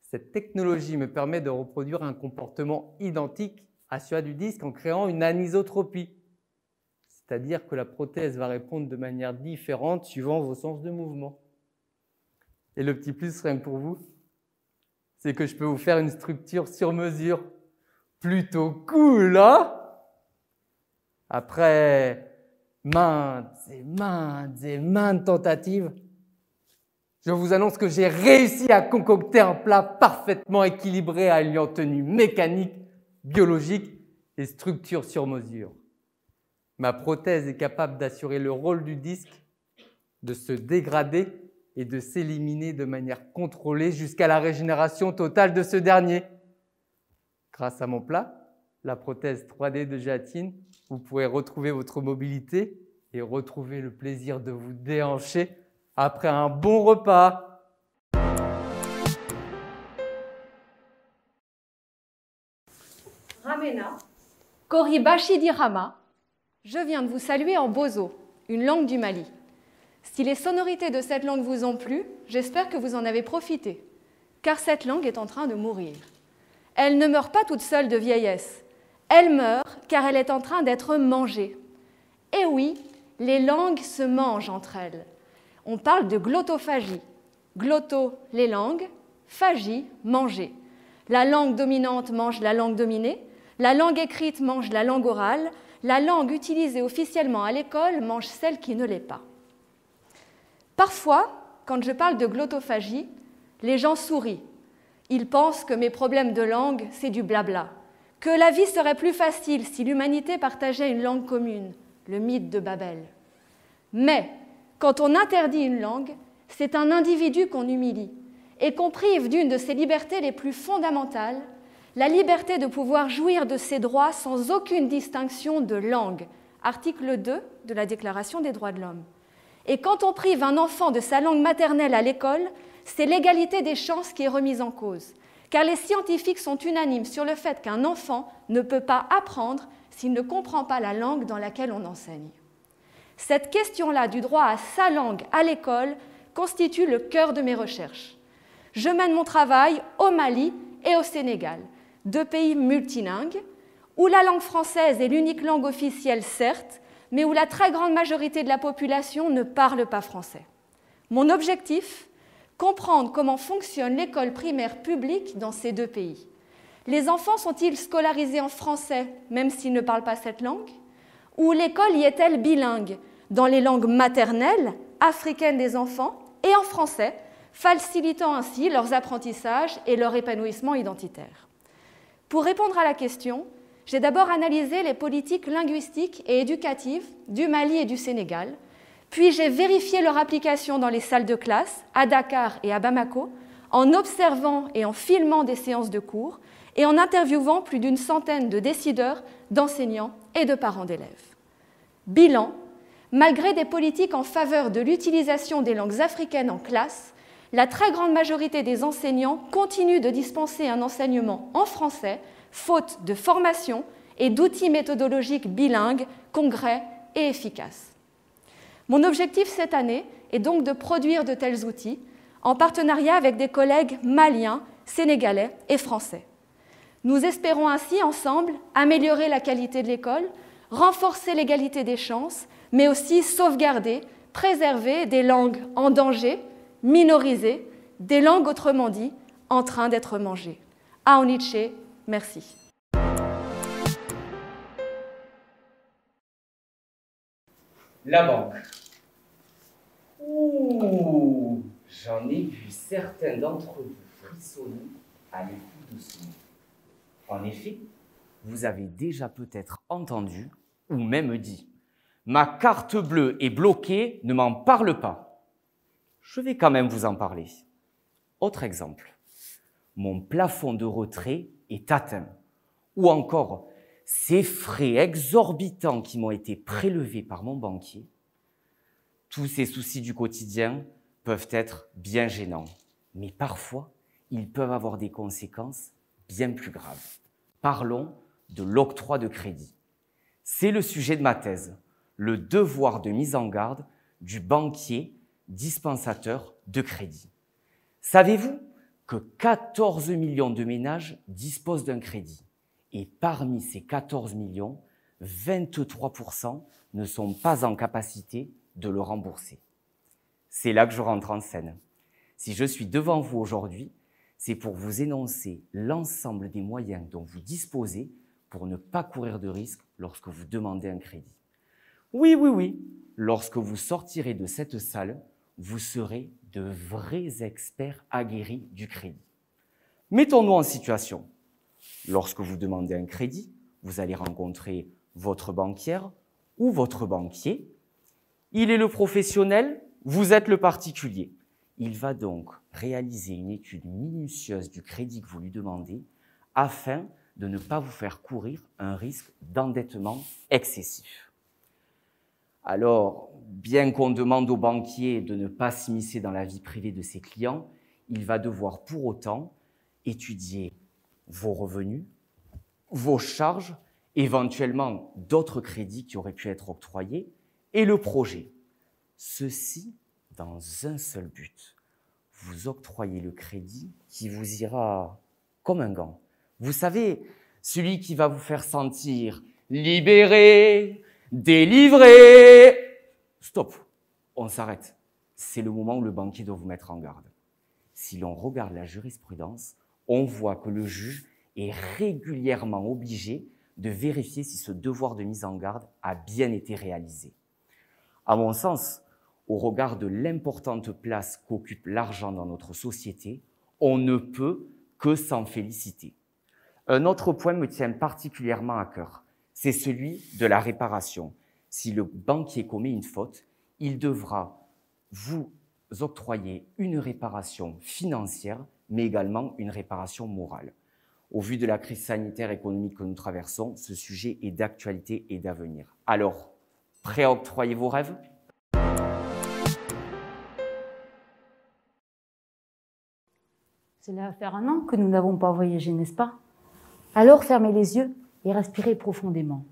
S11: Cette technologie me permet de reproduire un comportement identique à celui du disque en créant une anisotropie. C'est-à-dire que la prothèse va répondre de manière différente suivant vos sens de mouvement. Et le petit plus, rien que pour vous, c'est que je peux vous faire une structure sur mesure. Plutôt cool, hein? Après maintes tentatives, je vous annonce que j'ai réussi à concocter un plat parfaitement équilibré alliant tenue mécanique, biologique et structure sur mesure. Ma prothèse est capable d'assurer le rôle du disque, de se dégrader et de s'éliminer de manière contrôlée jusqu'à la régénération totale de ce dernier. Grâce à mon plat, la prothèse 3D de gélatine, vous pourrez retrouver votre mobilité et retrouver le plaisir de vous déhancher après un bon repas.
S12: Ramena, Koribashi Dirama, je viens de vous saluer en bozo, une langue du Mali. Si les sonorités de cette langue vous ont plu, j'espère que vous en avez profité, car cette langue est en train de mourir. Elle ne meurt pas toute seule de vieillesse. Elle meurt car elle est en train d'être mangée. Et oui, les langues se mangent entre elles. On parle de glottophagie. Glotto, les langues, phagie, manger. La langue dominante mange la langue dominée, la langue écrite mange la langue orale, la langue utilisée officiellement à l'école mange celle qui ne l'est pas. Parfois, quand je parle de glottophagie, les gens sourient. Ils pensent que mes problèmes de langue, c'est du blabla, que la vie serait plus facile si l'humanité partageait une langue commune, le mythe de Babel. Mais quand on interdit une langue, c'est un individu qu'on humilie et qu'on prive d'une de ses libertés les plus fondamentales, la liberté de pouvoir jouir de ses droits sans aucune distinction de langue, article 2 de la Déclaration des droits de l'homme. Et quand on prive un enfant de sa langue maternelle à l'école, c'est l'égalité des chances qui est remise en cause, car les scientifiques sont unanimes sur le fait qu'un enfant ne peut pas apprendre s'il ne comprend pas la langue dans laquelle on enseigne. Cette question-là du droit à sa langue à l'école constitue le cœur de mes recherches. Je mène mon travail au Mali et au Sénégal, deux pays multilingues, où la langue française est l'unique langue officielle, certes, mais où la très grande majorité de la population ne parle pas français. Mon objectif, comprendre comment fonctionne l'école primaire publique dans ces deux pays. Les enfants sont-ils scolarisés en français, même s'ils ne parlent pas cette langue? Ou l'école y est-elle bilingue, dans les langues maternelles, africaines des enfants, et en français, facilitant ainsi leurs apprentissages et leur épanouissement identitaire? Pour répondre à la question, j'ai d'abord analysé les politiques linguistiques et éducatives du Mali et du Sénégal, puis j'ai vérifié leur application dans les salles de classe, à Dakar et à Bamako, en observant et en filmant des séances de cours et en interviewant plus d'une centaine de décideurs, d'enseignants et de parents d'élèves. Bilan, malgré des politiques en faveur de l'utilisation des langues africaines en classe, la très grande majorité des enseignants continuent de dispenser un enseignement en français, faute de formation et d'outils méthodologiques bilingues, congrès et efficaces. Mon objectif cette année est donc de produire de tels outils en partenariat avec des collègues maliens, sénégalais et français. Nous espérons ainsi ensemble améliorer la qualité de l'école, renforcer l'égalité des chances, mais aussi sauvegarder, préserver des langues en danger, minorisées, des langues autrement dit en train d'être mangées. Aoniche, merci.
S13: La banque. Ouh, j'en ai vu certains d'entre vous frissonner à l'écoute de ce mot. En effet, vous avez déjà peut-être entendu ou même dit « Ma carte bleue est bloquée, ne m'en parle pas ». Je vais quand même vous en parler. Autre exemple, mon plafond de retrait est atteint. Ou encore, ces frais exorbitants qui m'ont été prélevés par mon banquier. Tous ces soucis du quotidien peuvent être bien gênants, mais parfois, ils peuvent avoir des conséquences bien plus graves. Parlons de l'octroi de crédit. C'est le sujet de ma thèse, le devoir de mise en garde du banquier dispensateur de crédit. Savez-vous que 14 millions de ménages disposent d'un crédit? Et parmi ces 14 millions, 23% ne sont pas en capacité de le rembourser. C'est là que je rentre en scène. Si je suis devant vous aujourd'hui, c'est pour vous énoncer l'ensemble des moyens dont vous disposez pour ne pas courir de risque lorsque vous demandez un crédit. Oui, lorsque vous sortirez de cette salle, vous serez de vrais experts aguerris du crédit. Mettons-nous en situation. Lorsque vous demandez un crédit, vous allez rencontrer votre banquière ou votre banquier. Il est le professionnel, vous êtes le particulier. Il va donc réaliser une étude minutieuse du crédit que vous lui demandez afin de ne pas vous faire courir un risque d'endettement excessif. Alors, bien qu'on demande au banquier de ne pas s'immiscer dans la vie privée de ses clients, il va devoir pour autant étudier vos revenus, vos charges, éventuellement d'autres crédits qui auraient pu être octroyés, et le projet. Ceci dans un seul but. Vous octroyez le crédit qui vous ira comme un gant. Vous savez, celui qui va vous faire sentir libéré, délivré. Stop, on s'arrête. C'est le moment où le banquier doit vous mettre en garde. Si l'on regarde la jurisprudence, on voit que le juge est régulièrement obligé de vérifier si ce devoir de mise en garde a bien été réalisé. À mon sens, au regard de l'importante place qu'occupe l'argent dans notre société, on ne peut que s'en féliciter. Un autre point me tient particulièrement à cœur, c'est celui de la réparation. Si le banquier commet une faute, il devra vous octroyer une réparation financière, mais également une réparation morale. Au vu de la crise sanitaire et économique que nous traversons, ce sujet est d'actualité et d'avenir. Alors, prêt à octroyer vos rêves ?
S10: Cela va faire 1 an que nous n'avons pas voyagé, n'est-ce pas? Alors fermez les yeux et respirez profondément.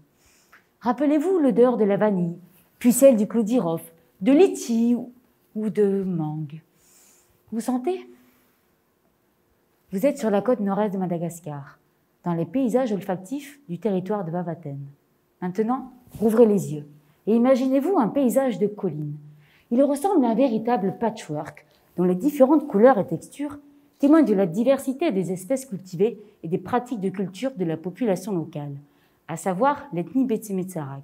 S10: Rappelez-vous l'odeur de la vanille, puis celle du clou d'Irof, de litchi ou de mangue. Vous sentez? Vous êtes sur la côte nord-est de Madagascar, dans les paysages olfactifs du territoire de Vavaten. Maintenant, rouvrez les yeux et imaginez-vous un paysage de collines. Il ressemble à un véritable patchwork, dont les différentes couleurs et textures témoignent de la diversité des espèces cultivées et des pratiques de culture de la population locale, à savoir l'ethnie Betsimisaraq.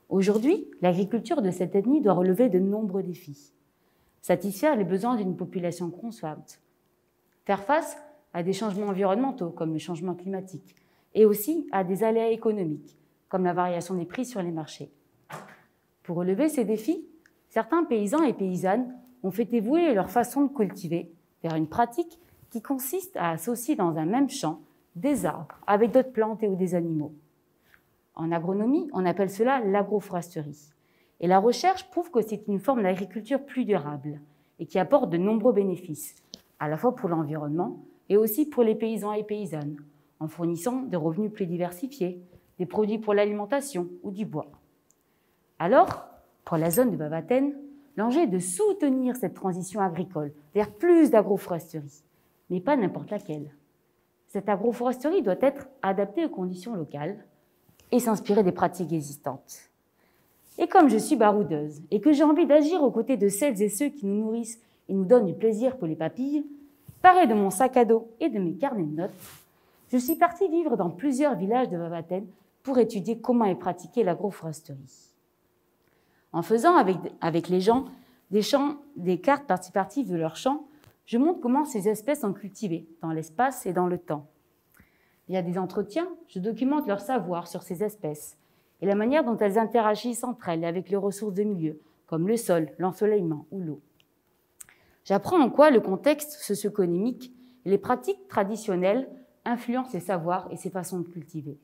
S10: Aujourd'hui, l'agriculture de cette ethnie doit relever de nombreux défis. Satisfaire les besoins d'une population croissante, faire face à des changements environnementaux comme le changement climatique et aussi à des aléas économiques comme la variation des prix sur les marchés. Pour relever ces défis, certains paysans et paysannes ont fait évoluer leur façon de cultiver vers une pratique qui consiste à associer dans un même champ des arbres avec d'autres plantes et ou des animaux. En agronomie, on appelle cela l'agroforesterie. Et la recherche prouve que c'est une forme d'agriculture plus durable et qui apporte de nombreux bénéfices, à la fois pour l'environnement et aussi pour les paysans et paysannes, en fournissant des revenus plus diversifiés, des produits pour l'alimentation ou du bois. Alors, pour la zone de Bavaten, l'enjeu est de soutenir cette transition agricole vers plus d'agroforesterie, mais pas n'importe laquelle. Cette agroforesterie doit être adaptée aux conditions locales et s'inspirer des pratiques existantes. Et comme je suis baroudeuse et que j'ai envie d'agir aux côtés de celles et ceux qui nous nourrissent et nous donnent du plaisir pour les papilles, parée de mon sac à dos et de mes carnets de notes, je suis partie vivre dans plusieurs villages de Bavaten pour étudier comment est pratiquée l'agroforesterie. En faisant avec les gens des cartes participatives de leurs champs, je montre comment ces espèces sont cultivées dans l'espace et dans le temps. Via des entretiens, je documente leur savoir sur ces espèces et la manière dont elles interagissent entre elles et avec les ressources de milieu, comme le sol, l'ensoleillement ou l'eau. J'apprends en quoi le contexte socio-économique et les pratiques traditionnelles influencent ces savoirs et ces façons de cultiver.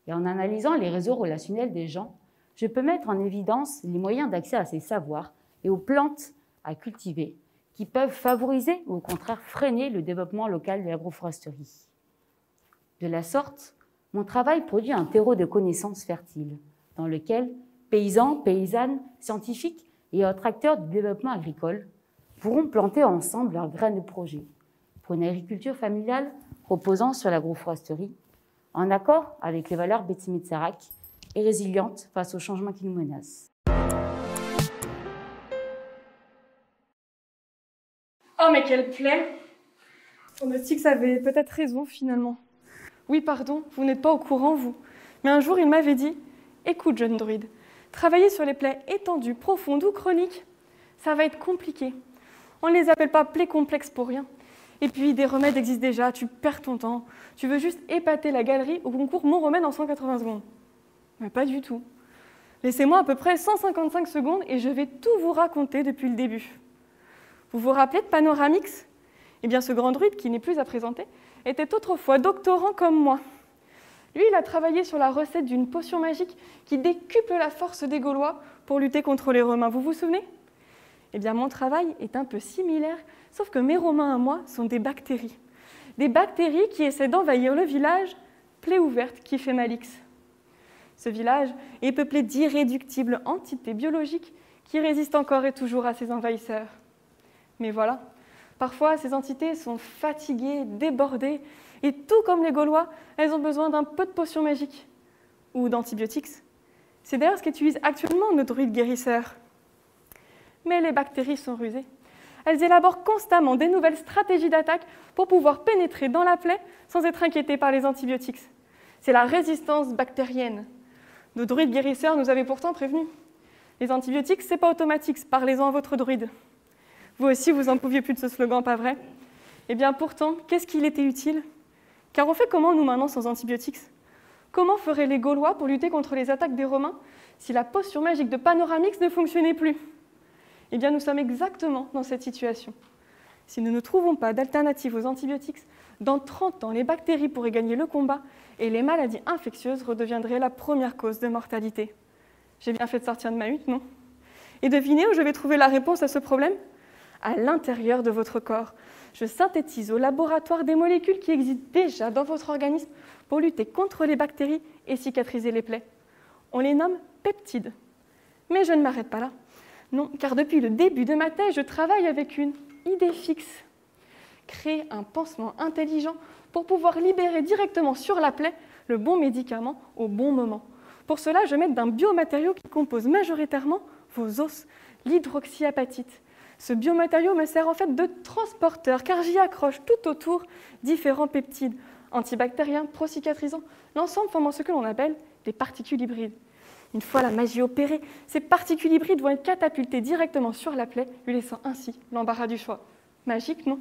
S10: Et en analysant les réseaux relationnels des gens, je peux mettre en évidence les moyens d'accès à ces savoirs et aux plantes à cultiver qui peuvent favoriser ou au contraire freiner le développement local de l'agroforesterie. De la sorte, mon travail produit un terreau de connaissances fertiles dans lequel paysans, paysannes, scientifiques et autres acteurs du développement agricole pourront planter ensemble leurs graines de projet pour une agriculture familiale reposant sur l'agroforesterie, en accord avec les valeurs Betsimisaraq et résiliente face aux changements qui nous menacent.
S14: Oh, mais quelle plaie! Sonotix avait peut-être raison, finalement. Oui, pardon, vous n'êtes pas au courant, vous. Mais un jour, il m'avait dit « Écoute, jeune druide, travailler sur les plaies étendues, profondes ou chroniques, ça va être compliqué. On ne les appelle pas plaies complexes pour rien. Et puis, des remèdes existent déjà, tu perds ton temps. Tu veux juste épater la galerie au concours Mon Remède en 180 secondes. » Mais pas du tout. Laissez-moi à peu près 155 secondes et je vais tout vous raconter depuis le début. Vous vous rappelez de Panoramix? Eh bien, ce grand druide, qui n'est plus à présenter, était autrefois doctorant comme moi. Lui, il a travaillé sur la recette d'une potion magique qui décuple la force des Gaulois pour lutter contre les Romains. Vous vous souvenez? Eh bien, mon travail est un peu similaire, sauf que mes Romains à moi sont des bactéries. Des bactéries qui essaient d'envahir le village, plaie ouverte qui fait Malix. Ce village est peuplé d'irréductibles entités biologiques qui résistent encore et toujours à ces envahisseurs. Mais voilà, parfois ces entités sont fatiguées, débordées, et tout comme les Gaulois, elles ont besoin d'un peu de potions magiques ou d'antibiotiques. C'est d'ailleurs ce qu'utilisent actuellement nos druides guérisseurs. Mais les bactéries sont rusées. Elles élaborent constamment des nouvelles stratégies d'attaque pour pouvoir pénétrer dans la plaie sans être inquiétées par les antibiotiques. C'est la résistance bactérienne. Nos druides guérisseurs nous avaient pourtant prévenus. Les antibiotiques, c'est pas automatique, parlez-en à votre druide. Vous aussi, vous en pouviez plus de ce slogan, pas vrai? Eh bien pourtant, qu'est-ce qu'il était utile? Car on fait comment, nous, maintenant, sans antibiotiques? Comment feraient les Gaulois pour lutter contre les attaques des Romains si la potion magique de Panoramix ne fonctionnait plus? Eh bien, nous sommes exactement dans cette situation. Si nous ne trouvons pas d'alternative aux antibiotiques, dans 30 ans, les bactéries pourraient gagner le combat et les maladies infectieuses redeviendraient la première cause de mortalité. J'ai bien fait de sortir de ma hutte, non? Et devinez où je vais trouver la réponse à ce problème? À l'intérieur de votre corps. Je synthétise au laboratoire des molécules qui existent déjà dans votre organisme pour lutter contre les bactéries et cicatriser les plaies. On les nomme peptides. Mais je ne m'arrête pas là. Non, car depuis le début de ma thèse, je travaille avec une idée fixe. Créer un pansement intelligent pour pouvoir libérer directement sur la plaie le bon médicament au bon moment, Pour cela, je vais mettre d'un biomatériau qui compose majoritairement vos os, l'hydroxyapatite. Ce biomatériau me sert en fait de transporteur car j'y accroche tout autour différents peptides antibactériens, procicatrisants, l'ensemble formant ce que l'on appelle des particules hybrides. Une fois la magie opérée, ces particules hybrides vont être catapultées directement sur la plaie, lui laissant ainsi l'embarras du choix. Magique, non?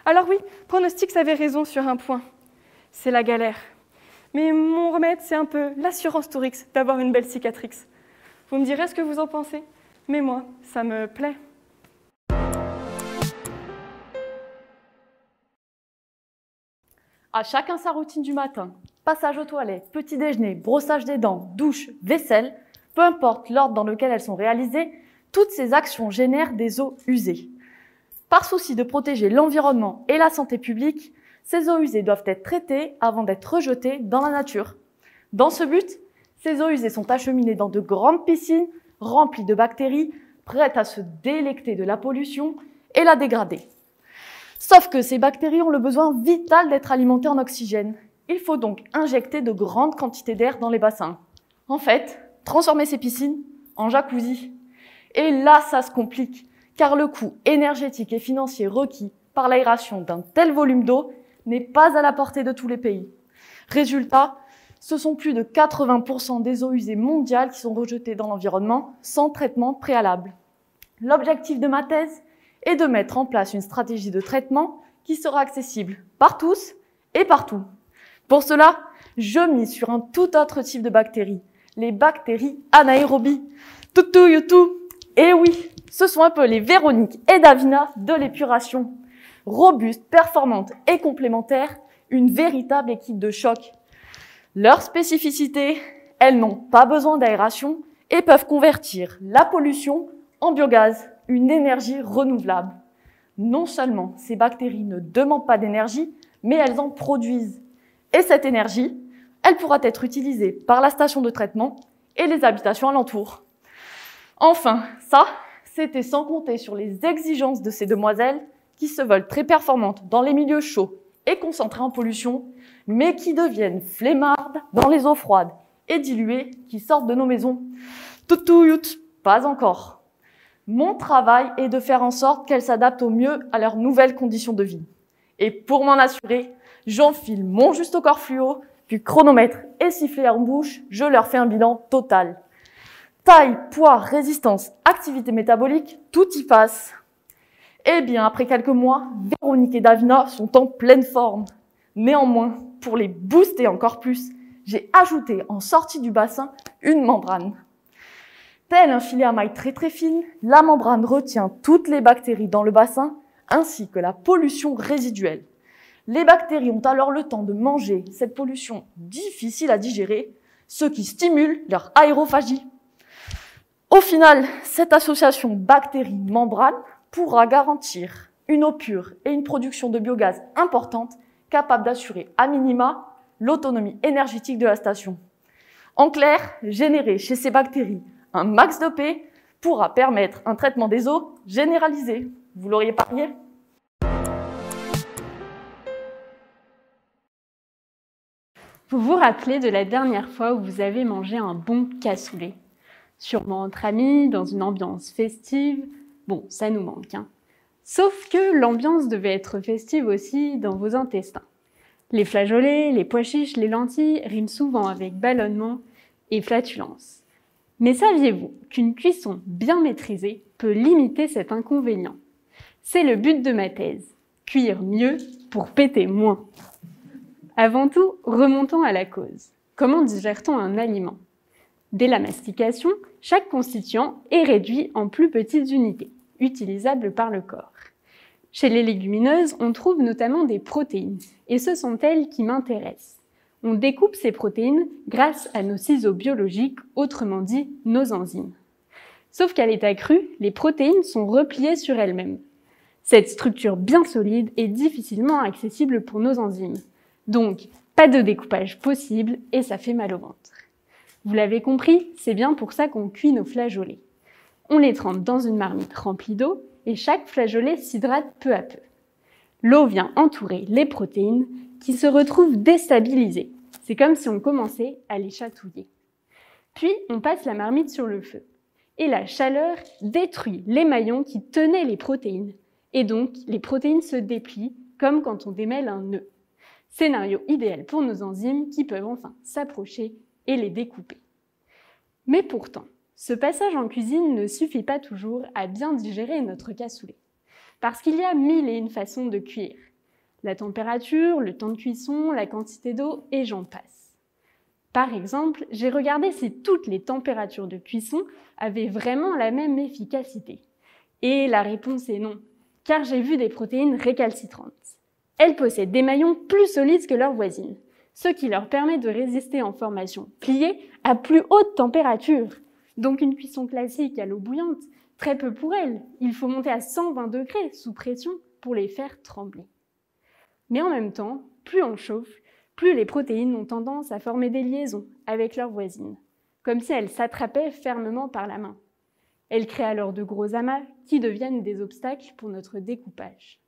S14: Alors oui, Pronostics avait raison sur un point. C'est la galère. Mais mon remède, c'est un peu l'assurance Tourix d'avoir une belle cicatrice. Vous me direz ce que vous en pensez, mais moi, ça me plaît.
S15: À chacun sa routine du matin. Passage aux toilettes, petit déjeuner, brossage des dents, douche, vaisselle, peu importe l'ordre dans lequel elles sont réalisées, toutes ces actions génèrent des eaux usées. Par souci de protéger l'environnement et la santé publique, ces eaux usées doivent être traitées avant d'être rejetées dans la nature. Dans ce but, ces eaux usées sont acheminées dans de grandes piscines remplies de bactéries, prêtes à se délecter de la pollution et la dégrader. Sauf que ces bactéries ont le besoin vital d'être alimentées en oxygène. Il faut donc injecter de grandes quantités d'air dans les bassins. En fait, transformer ces piscines en jacuzzi. Et là, ça se complique, car le coût énergétique et financier requis par l'aération d'un tel volume d'eau n'est pas à la portée de tous les pays. Résultat, ce sont plus de 80% des eaux usées mondiales qui sont rejetées dans l'environnement sans traitement préalable. L'objectif de ma thèse est de mettre en place une stratégie de traitement qui sera accessible par tous et partout. Pour cela, je mise sur un tout autre type de bactéries, les bactéries anaérobies. Toutou youtou. Et oui, ce sont un peu les Véronique et Davina de l'épuration. Robustes, performantes et complémentaires, une véritable équipe de choc. Leur spécificité, elles n'ont pas besoin d'aération et peuvent convertir la pollution en biogaz, une énergie renouvelable. Non seulement ces bactéries ne demandent pas d'énergie, mais elles en produisent. Et cette énergie, elle pourra être utilisée par la station de traitement et les habitations alentours. Enfin, ça, c'était sans compter sur les exigences de ces demoiselles qui se veulent très performantes dans les milieux chauds et concentrées en pollution, mais qui deviennent flemmardes dans les eaux froides et diluées qui sortent de nos maisons. Toutou, pas encore. Mon travail est de faire en sorte qu'elles s'adaptent au mieux à leurs nouvelles conditions de vie. Et pour m'en assurer, j'enfile mon juste au corps fluo, puis chronomètre et sifflet en bouche, je leur fais un bilan total. Taille, poids, résistance, activité métabolique, tout y passe. Eh bien, après quelques mois, Véronique et Davina sont en pleine forme. Néanmoins, pour les booster encore plus, j'ai ajouté en sortie du bassin une membrane. Tel un filet à maille très très fine, la membrane retient toutes les bactéries dans le bassin ainsi que la pollution résiduelle. Les bactéries ont alors le temps de manger cette pollution difficile à digérer, ce qui stimule leur aérophagie. Au final, cette association bactéries-membrane pourra garantir une eau pure et une production de biogaz importante capable d'assurer à minima l'autonomie énergétique de la station. En clair, générer chez ces bactéries un max de P pourra permettre un traitement des eaux généralisé. Vous l'auriez parié?
S16: Vous vous rappelez de la dernière fois où vous avez mangé un bon cassoulet? Sûrement entre amis, dans une ambiance festive. Bon, ça nous manque, hein. Sauf que l'ambiance devait être festive aussi dans vos intestins. Les flageolets, les pois chiches, les lentilles riment souvent avec ballonnement et flatulence. Mais saviez-vous qu'une cuisson bien maîtrisée peut limiter cet inconvénient? C'est le but de ma thèse, cuire mieux pour péter moins. Avant tout, remontons à la cause. Comment digère-t-on un aliment? Dès la mastication, chaque constituant est réduit en plus petites unités, utilisables par le corps. Chez les légumineuses, on trouve notamment des protéines, et ce sont elles qui m'intéressent. On découpe ces protéines grâce à nos ciseaux biologiques, autrement dit nos enzymes. Sauf qu'à l'état cru, les protéines sont repliées sur elles-mêmes. Cette structure bien solide est difficilement accessible pour nos enzymes. Donc, pas de découpage possible et ça fait mal au ventre. Vous l'avez compris, c'est bien pour ça qu'on cuit nos flageolets. On les trempe dans une marmite remplie d'eau et chaque flageolet s'hydrate peu à peu. L'eau vient entourer les protéines qui se retrouvent déstabilisées. C'est comme si on commençait à les chatouiller. Puis on passe la marmite sur le feu. Et la chaleur détruit les maillons qui tenaient les protéines. Et donc, les protéines se déplient comme quand on démêle un nœud. Scénario idéal pour nos enzymes qui peuvent enfin s'approcher et les découper. Mais pourtant, ce passage en cuisine ne suffit pas toujours à bien digérer notre cassoulet. Parce qu'il y a 1001 façons de cuire. La température, le temps de cuisson, la quantité d'eau et j'en passe. Par exemple, j'ai regardé si toutes les températures de cuisson avaient vraiment la même efficacité. Et la réponse est non, car j'ai vu des protéines récalcitrantes. Elles possèdent des maillons plus solides que leurs voisines, ce qui leur permet de résister en formation pliée à plus haute température. Donc une cuisson classique à l'eau bouillante, très peu pour elles. Il faut monter à 120 degrés sous pression pour les faire trembler. Mais en même temps, plus on chauffe, plus les protéines ont tendance à former des liaisons avec leurs voisines, comme si elles s'attrapaient fermement par la main. Elles créent alors de gros amas qui deviennent des obstacles pour notre découpage.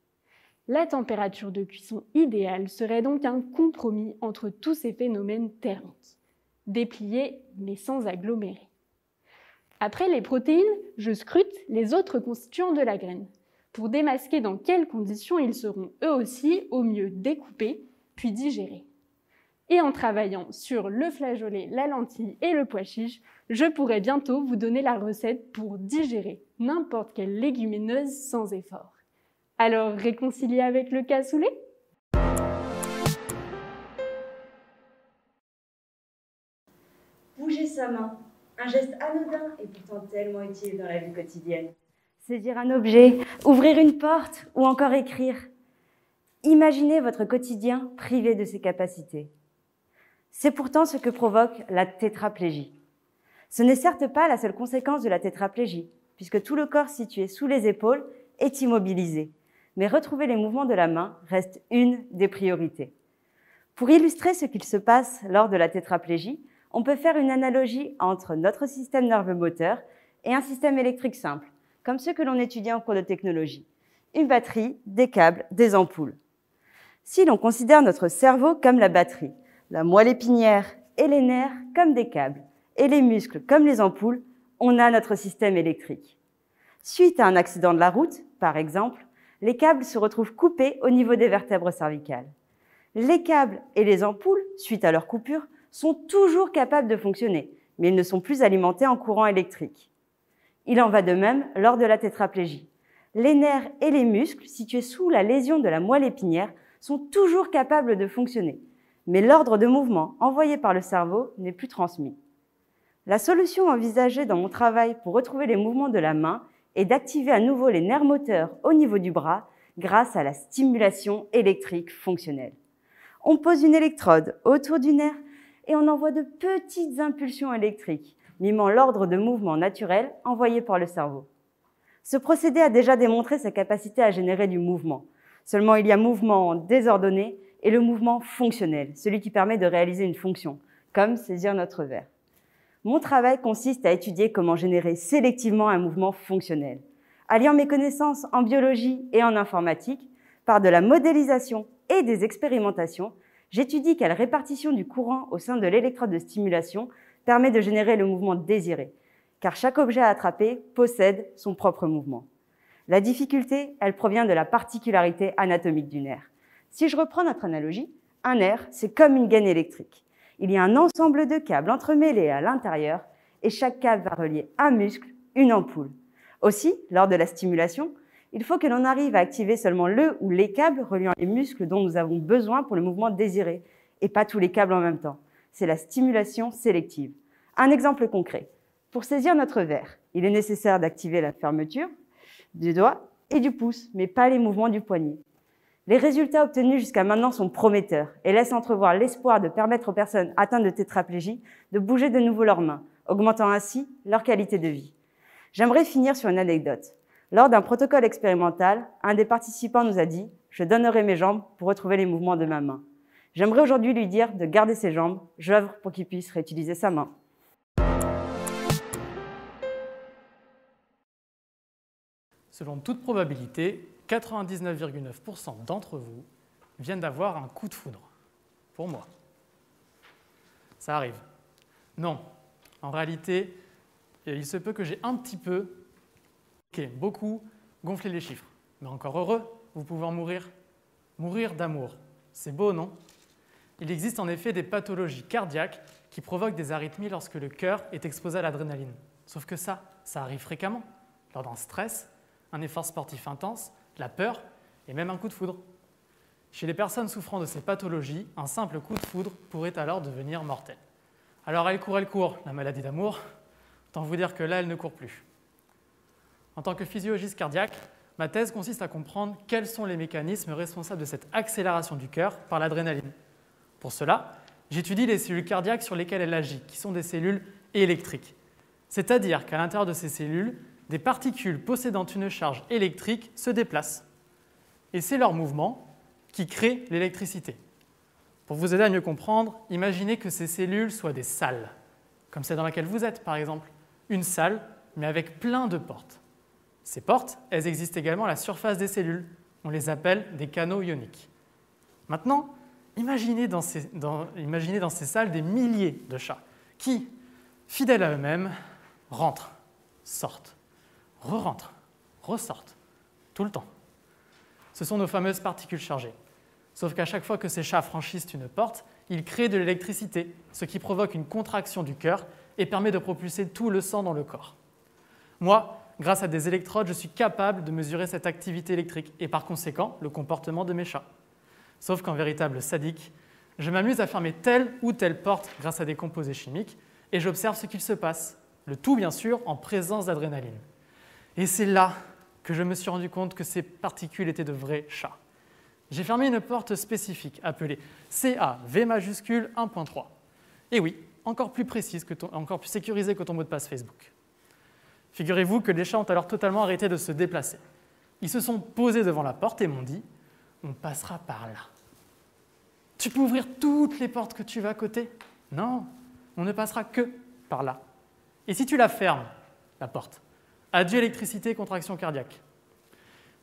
S16: La température de cuisson idéale serait donc un compromis entre tous ces phénomènes thermiques, dépliés mais sans agglomérer. Après les protéines, je scrute les autres constituants de la graine, pour démasquer dans quelles conditions ils seront eux aussi au mieux découpés puis digérés. Et en travaillant sur le flageolet, la lentille et le pois chiche, je pourrai bientôt vous donner la recette pour digérer n'importe quelle légumineuse sans effort. Alors, réconcilié avec le cassoulet ?
S17: Bouger sa main, un geste anodin et pourtant tellement utile dans la vie quotidienne. Saisir un objet, ouvrir une porte ou encore écrire. Imaginez votre quotidien privé de ses capacités. C'est pourtant ce que provoque la tétraplégie. Ce n'est certes pas la seule conséquence de la tétraplégie, puisque tout le corps situé sous les épaules est immobilisé. Mais retrouver les mouvements de la main reste une des priorités. Pour illustrer ce qu'il se passe lors de la tétraplégie, on peut faire une analogie entre notre système nerveux moteur et un système électrique simple, comme ceux que l'on étudie en cours de technologie. Une batterie, des câbles, des ampoules. Si l'on considère notre cerveau comme la batterie, la moelle épinière et les nerfs comme des câbles, et les muscles comme les ampoules, on a notre système électrique. Suite à un accident de la route, par exemple, les câbles se retrouvent coupés au niveau des vertèbres cervicales. Les câbles et les ampoules, suite à leur coupure, sont toujours capables de fonctionner, mais ils ne sont plus alimentés en courant électrique. Il en va de même lors de la tétraplégie. Les nerfs et les muscles, situés sous la lésion de la moelle épinière, sont toujours capables de fonctionner, mais l'ordre de mouvement envoyé par le cerveau n'est plus transmis. La solution envisagée dans mon travail pour retrouver les mouvements de la main est d'activer à nouveau les nerfs moteurs au niveau du bras grâce à la stimulation électrique fonctionnelle. On pose une électrode autour du nerf et on envoie de petites impulsions électriques, mimant l'ordre de mouvement naturel envoyé par le cerveau. Ce procédé a déjà démontré sa capacité à générer du mouvement. Seulement, il y a mouvement désordonné et le mouvement fonctionnel, celui qui permet de réaliser une fonction, comme saisir notre verre. Mon travail consiste à étudier comment générer sélectivement un mouvement fonctionnel. Alliant mes connaissances en biologie et en informatique, par de la modélisation et des expérimentations, j'étudie quelle répartition du courant au sein de l'électrode de stimulation permet de générer le mouvement désiré, car chaque objet à attraper possède son propre mouvement. La difficulté, elle provient de la particularité anatomique du nerf. Si je reprends notre analogie, un nerf, c'est comme une gaine électrique. Il y a un ensemble de câbles entremêlés à l'intérieur et chaque câble va relier un muscle, une ampoule. Aussi, lors de la stimulation, il faut que l'on arrive à activer seulement le ou les câbles reliant les muscles dont nous avons besoin pour le mouvement désiré et pas tous les câbles en même temps. C'est la stimulation sélective. Un exemple concret. Pour saisir notre verre, il est nécessaire d'activer la fermeture du doigt et du pouce, mais pas les mouvements du poignet. Les résultats obtenus jusqu'à maintenant sont prometteurs et laissent entrevoir l'espoir de permettre aux personnes atteintes de tétraplégie de bouger de nouveau leurs mains, augmentant ainsi leur qualité de vie. J'aimerais finir sur une anecdote. Lors d'un protocole expérimental, un des participants nous a dit « Je donnerai mes jambes pour retrouver les mouvements de ma main ». J'aimerais aujourd'hui lui dire de garder ses jambes, j'œuvre pour qu'il puisse réutiliser sa main.
S18: Selon toute probabilité, 99,9% d'entre vous viennent d'avoir un coup de foudre. Pour moi. Ça arrive. Non, En réalité, il se peut que j'ai un petit peu, beaucoup, gonflé les chiffres. Mais encore heureux, vous pouvez en mourir. Mourir d'amour. C'est beau, non? Il existe en effet des pathologies cardiaques qui provoquent des arythmies lorsque le cœur est exposé à l'adrénaline. Sauf que ça arrive fréquemment, lors d'un stress, un effort sportif intense, la peur et même un coup de foudre. Chez les personnes souffrant de ces pathologies, un simple coup de foudre pourrait alors devenir mortel. Alors elle court, la maladie d'amour, autant vous dire que là, elle ne court plus. En tant que physiologiste cardiaque, ma thèse consiste à comprendre quels sont les mécanismes responsables de cette accélération du cœur par l'adrénaline. Pour cela, j'étudie les cellules cardiaques sur lesquelles elle agit, qui sont des cellules électriques. C'est-à-dire qu'à l'intérieur de ces cellules, des particules possédant une charge électrique se déplacent. Et c'est leur mouvement qui crée l'électricité. Pour vous aider à mieux comprendre, imaginez que ces cellules soient des salles, comme celle dans laquelle vous êtes, par exemple. Une salle, mais avec plein de portes. Ces portes, elles existent également à la surface des cellules. On les appelle des canaux ioniques. Maintenant, imaginez dans ces salles des milliers de chats qui, fidèles à eux-mêmes, rentrent, sortent, re-rentrent, ressortent, tout le temps. Ce sont nos fameuses particules chargées. Sauf qu'à chaque fois que ces chats franchissent une porte, ils créent de l'électricité, ce qui provoque une contraction du cœur et permet de propulser tout le sang dans le corps. Moi, grâce à des électrodes, je suis capable de mesurer cette activité électrique et par conséquent le comportement de mes chats. Sauf qu'en véritable sadique, je m'amuse à fermer telle ou telle porte grâce à des composés chimiques et j'observe ce qu'il se passe, le tout bien sûr en présence d'adrénaline. Et c'est là que je me suis rendu compte que ces particules étaient de vrais chats. J'ai fermé une porte spécifique appelée CAV majuscule 1.3. Et oui, encore plus sécurisée que ton mot de passe Facebook. Figurez-vous que les chats ont alors totalement arrêté de se déplacer. Ils se sont posés devant la porte et m'ont dit « On passera par là ». Tu peux ouvrir toutes les portes que tu veux à côté? Non, on ne passera que par là. Et si tu la fermes, la porte, adieu électricité et contraction cardiaque.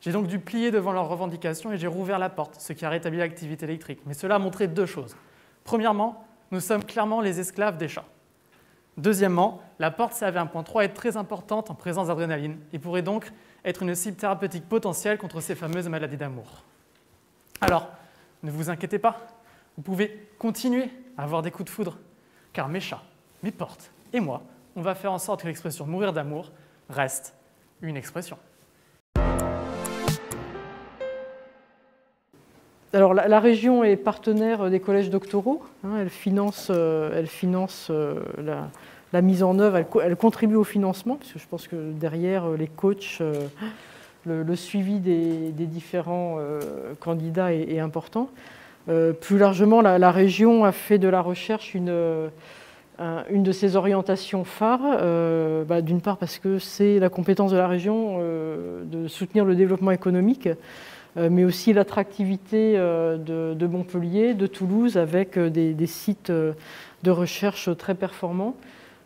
S18: J'ai donc dû plier devant leurs revendications et j'ai rouvert la porte, ce qui a rétabli l'activité électrique. Mais cela a montré deux choses. Premièrement, nous sommes clairement les esclaves des chats. Deuxièmement, la porte CAV1.3 est très importante en présence d'adrénaline et pourrait donc être une cible thérapeutique potentielle contre ces fameuses maladies d'amour. Alors, ne vous inquiétez pas, vous pouvez continuer à avoir des coups de foudre, car mes chats, mes portes et moi, on va faire en sorte que l'expression « mourir d'amour » reste une expression.
S19: Alors, la région est partenaire des collèges doctoraux. Elle finance la mise en œuvre, elle contribue au financement, parce que je pense que derrière les coachs, le suivi des différents candidats est important. Plus largement, la région a fait de la recherche une de ses orientations phares, d'une part parce que c'est la compétence de la région de soutenir le développement économique, mais aussi l'attractivité de Montpellier, de Toulouse, avec des sites de recherche très performants.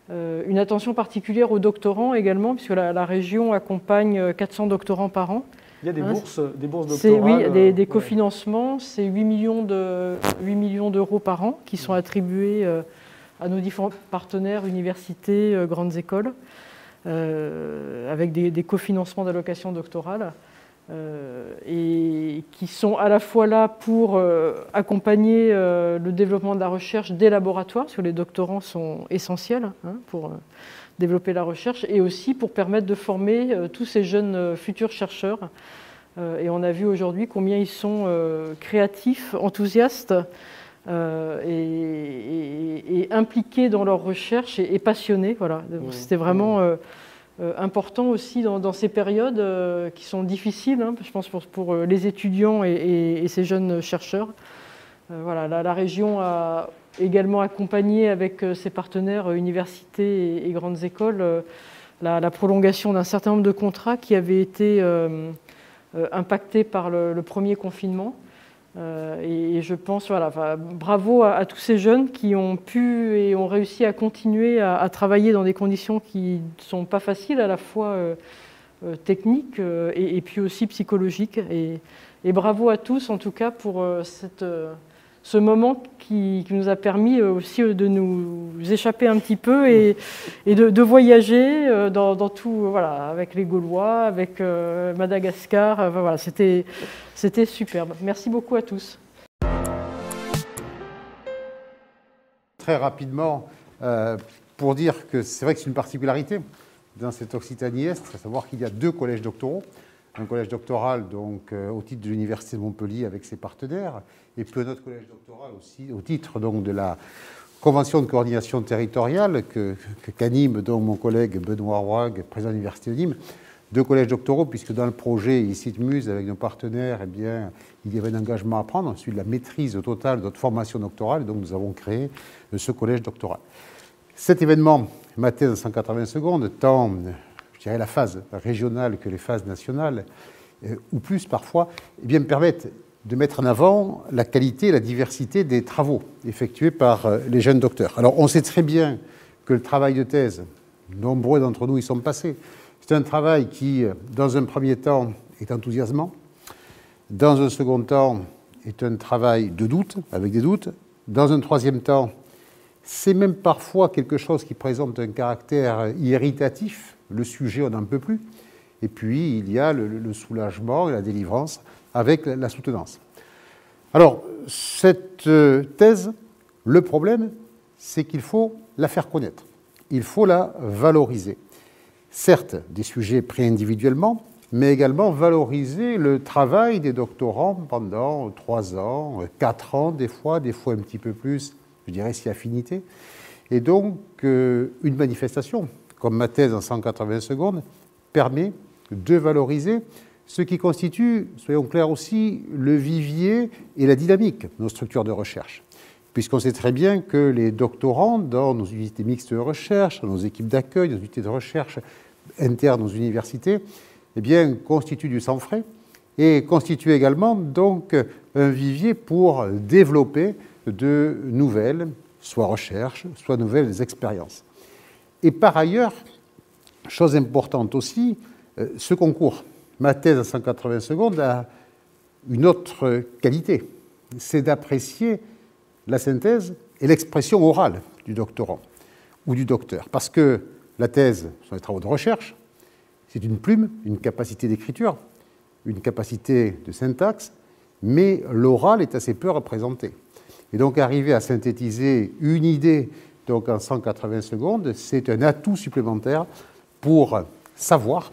S19: Une attention particulière aux doctorants également, puisque la région accompagne 400 doctorants par an. Il y a des bourses doctorales. Oui, des cofinancements, c'est 8 millions d'euros par an qui sont attribués à nos différents partenaires, universités, grandes écoles, avec des cofinancements d'allocations doctorales. Et qui sont à la fois là pour accompagner le développement de la recherche des laboratoires, parce que les doctorants sont essentiels pour développer la recherche, et aussi pour permettre de former tous ces jeunes futurs chercheurs. Et on a vu aujourd'hui combien ils sont créatifs, enthousiastes et impliqués dans leur recherche et passionnés. Voilà. C'était vraiment important aussi dans ces périodes qui sont difficiles, je pense, pour les étudiants et ces jeunes chercheurs. Voilà, la région a également accompagné avec ses partenaires universités et grandes écoles la prolongation d'un certain nombre de contrats qui avaient été impactés par le premier confinement. Et je pense, voilà, bravo à tous ces jeunes qui ont pu et ont réussi à continuer à travailler dans des conditions qui ne sont pas faciles, à la fois techniques et puis aussi psychologiques. Et bravo à tous, en tout cas, pour ce moment qui nous a permis aussi de nous échapper un petit peu et de voyager dans tout, voilà, avec les Gaulois, avec Madagascar. Voilà, c'était superbe. Merci beaucoup à tous.
S20: Très rapidement, pour dire que c'est vrai que c'est une particularité dans cette Occitanie-Est, à savoir qu'il y a 2 collèges doctoraux. Un collège doctoral donc, au titre de l'Université de Montpellier avec ses partenaires, et puis un autre collège doctoral aussi au titre donc, de la Convention de coordination territoriale qu'anime donc mon collègue Benoît Roig, président de l'Université de Nîmes. 2 collèges doctoraux, puisque dans le projet ici de Muse, avec nos partenaires, eh bien, il y avait un engagement à prendre, celui de la maîtrise totale de notre formation doctorale, donc nous avons créé ce collège doctoral. Cet événement, ma thèse en 180 secondes, tant, je dirais, la phase régionale que les phases nationales, ou plus parfois, eh bien, me permettent de mettre en avant la qualité et la diversité des travaux effectués par les jeunes docteurs. Alors, on sait très bien que le travail de thèse, nombreux d'entre nous y sont passés, c'est un travail qui, dans un premier temps, est enthousiasmant, dans un second temps, est un travail de doute, avec des doutes, dans un troisième temps, c'est même parfois quelque chose qui présente un caractère irritatif, le sujet on n'en peut plus, et puis il y a le soulagement et la délivrance avec la soutenance. Alors, cette thèse, le problème, c'est qu'il faut la faire connaître, il faut la valoriser. Certes, des sujets pris individuellement, mais également valoriser le travail des doctorants pendant 3 ans, 4 ans des fois un petit peu plus, je dirais si affinité. Et donc, une manifestation, comme ma thèse en 180 secondes, permet de valoriser ce qui constitue, soyons clairs aussi, le vivier et la dynamique de nos structures de recherche. Puisqu'on sait très bien que les doctorants, dans nos unités mixtes de recherche, dans nos équipes d'accueil, nos unités de recherche internes aux universités, eh bien, constituent du sang frais et constituent également donc un vivier pour développer de nouvelles, soit recherches, soit nouvelles expériences. Et par ailleurs, chose importante aussi, ce concours, ma thèse à 180 secondes, a une autre qualité, c'est d'apprécier la synthèse et l'expression orale du doctorant ou du docteur. Parce que la thèse sont des travaux de recherche, c'est une plume, une capacité d'écriture, une capacité de syntaxe, mais l'oral est assez peu représenté. Et donc arriver à synthétiser une idée donc en 180 secondes, c'est un atout supplémentaire pour savoir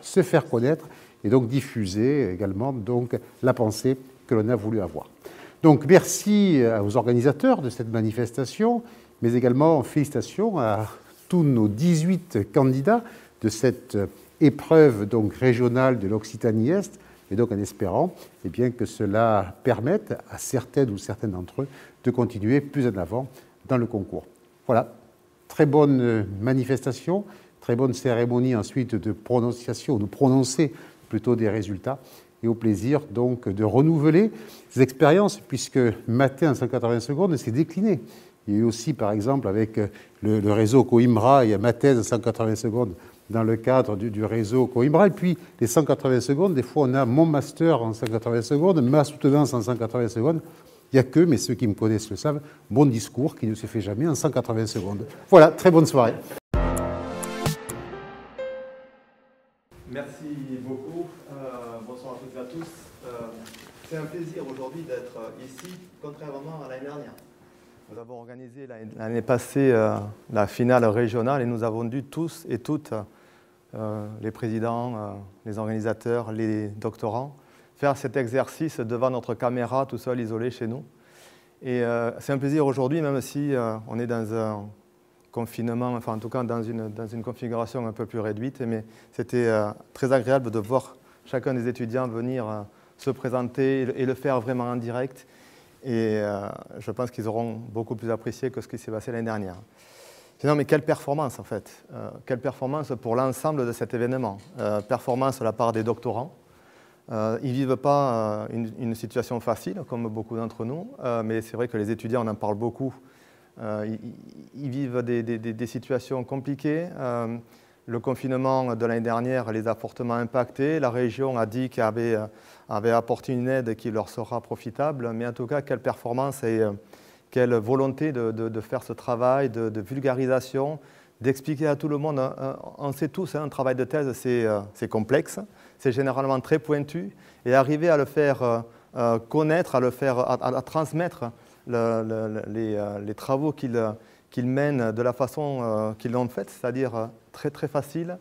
S20: se faire connaître et donc diffuser également donc la pensée que l'on a voulu avoir. Donc merci aux organisateurs de cette manifestation, mais également félicitations à tous nos 18 candidats de cette épreuve donc régionale de l'Occitanie-Est, et donc en espérant eh bien, que cela permette à certaines ou certains d'entre eux de continuer plus en avant dans le concours. Voilà, très bonne manifestation, très bonne cérémonie ensuite de prononciation, de prononcer plutôt des résultats, et au plaisir donc de renouveler ces expériences, puisque matin en 180 secondes s'est décliné. Il y a eu aussi, par exemple, avec le réseau Coimbra, il y a ma thèse en 180 secondes dans le cadre du réseau Coimbra. Et puis, les 180 secondes, des fois, on a mon master en 180 secondes, ma soutenance en 180 secondes. Il n'y a que, mais ceux qui me connaissent le savent, mon discours qui ne se fait jamais en 180 secondes. Voilà, très bonne soirée.
S21: Merci beaucoup. Bonsoir à toutes et à tous. C'est un plaisir aujourd'hui d'être ici, contrairement à l'année dernière. Nous avons organisé l'année passée la finale régionale et nous avons dû tous et toutes, les présidents, les organisateurs, les doctorants, faire cet exercice devant notre caméra, tout seul, isolé chez nous. Et c'est un plaisir aujourd'hui, même si on est dans un confinement, enfin en tout cas dans une configuration un peu plus réduite, mais c'était très agréable de voir chacun des étudiants venir se présenter et le faire vraiment en direct. Et je pense qu'ils auront beaucoup plus apprécié que ce qui s'est passé l'année dernière. Sinon, mais quelle performance en fait, quelle performance pour l'ensemble de cet événement. Performance de la part des doctorants. Ils ne vivent pas une situation facile, comme beaucoup d'entre nous, mais c'est vrai que les étudiants, on en parle beaucoup. Ils vivent des situations compliquées, le confinement de l'année dernière les a fortement impactés. La région a dit qu'elle avait apporté une aide qui leur sera profitable. Mais en tout cas, quelle performance et quelle volonté de faire ce travail de vulgarisation, d'expliquer à tout le monde. On sait tous, un travail de thèse, c'est complexe, c'est généralement très pointu. Et arriver à le faire connaître, à transmettre les travaux qu'ils mènent de la façon qu'ils l'ont faite, c'est-à-dire très, très facile,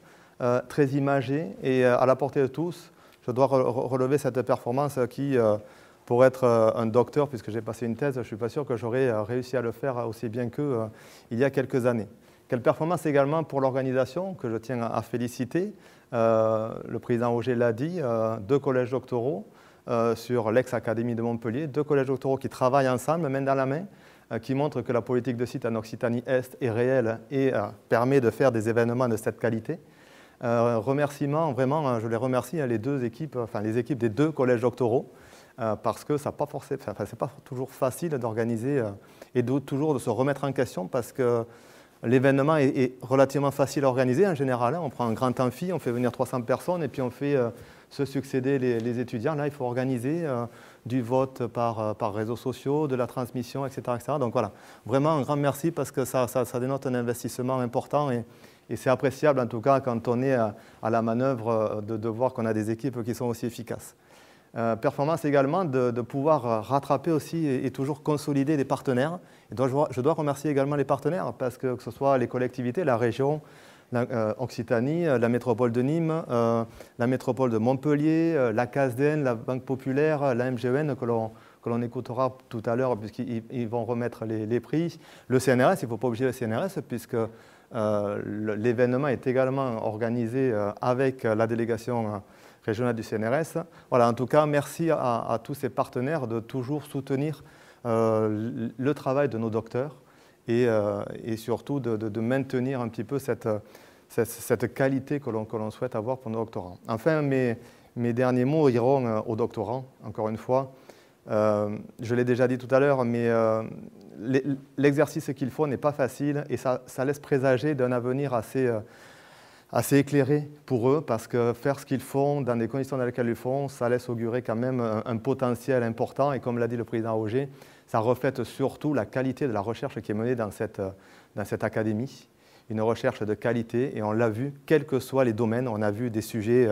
S21: très imagé et à la portée de tous. Je dois relever cette performance qui, pour être un docteur, puisque j'ai passé une thèse, je ne suis pas sûr que j'aurais réussi à le faire aussi bien qu'il y a quelques années. Quelle performance également pour l'organisation, que je tiens à féliciter. Le président Auger l'a dit, 2 collèges doctoraux sur l'ex-Académie de Montpellier, 2 collèges doctoraux qui travaillent ensemble, main dans la main, qui montrent que la politique de site en Occitanie-Est est réelle et permet de faire des événements de cette qualité. Remerciements, vraiment, je les remercie, les deux équipes, enfin les équipes des 2 collèges doctoraux, parce que c'est pas toujours facile d'organiser et toujours de se remettre en question, parce que l'événement est relativement facile à organiser en général. On prend un grand amphi, on fait venir 300 personnes et puis on fait se succéder les étudiants. Là, il faut organiser du vote par réseaux sociaux, de la transmission, etc., etc. Donc voilà, vraiment un grand merci parce que ça dénote un investissement important et c'est appréciable en tout cas quand on est à la manœuvre de voir qu'on a des équipes qui sont aussi efficaces. Performance également de pouvoir rattraper aussi et toujours consolider des partenaires. Et donc, je dois remercier également les partenaires parce que ce soit les collectivités, la région, Occitanie, la métropole de Nîmes, la métropole de Montpellier, la CASDEN, la Banque Populaire, la MGEN que l'on écoutera tout à l'heure puisqu'ils vont remettre les prix. Le CNRS, il ne faut pas oublier le CNRS puisque l'événement est également organisé avec la délégation régionale du CNRS. Voilà, en tout cas, merci à tous ces partenaires de toujours soutenir le travail de nos docteurs et surtout de maintenir un petit peu cette qualité que l'on souhaite avoir pour nos doctorants. Enfin, mes derniers mots iront aux doctorants, encore une fois. Je l'ai déjà dit tout à l'heure, mais l'exercice qu'ils font n'est pas facile et ça laisse présager d'un avenir assez éclairé pour eux, parce que faire ce qu'ils font dans des conditions dans lesquelles ils le font, ça laisse augurer quand même un potentiel important. Et comme l'a dit le président Auger, ça reflète surtout la qualité de la recherche qui est menée dans cette académie. Une recherche de qualité, et on l'a vu, quels que soient les domaines. On a vu des sujets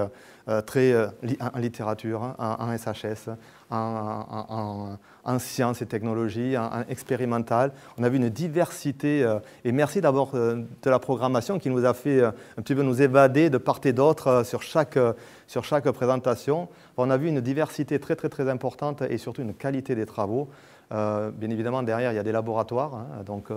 S21: en littérature, en SHS, en sciences et technologies, en expérimental. On a vu une diversité, et merci d'abord de la programmation qui nous a fait un petit peu nous évader de part et d'autre sur chaque présentation. On a vu une diversité très, très, très importante et surtout une qualité des travaux. Bien évidemment, derrière, il y a des laboratoires, donc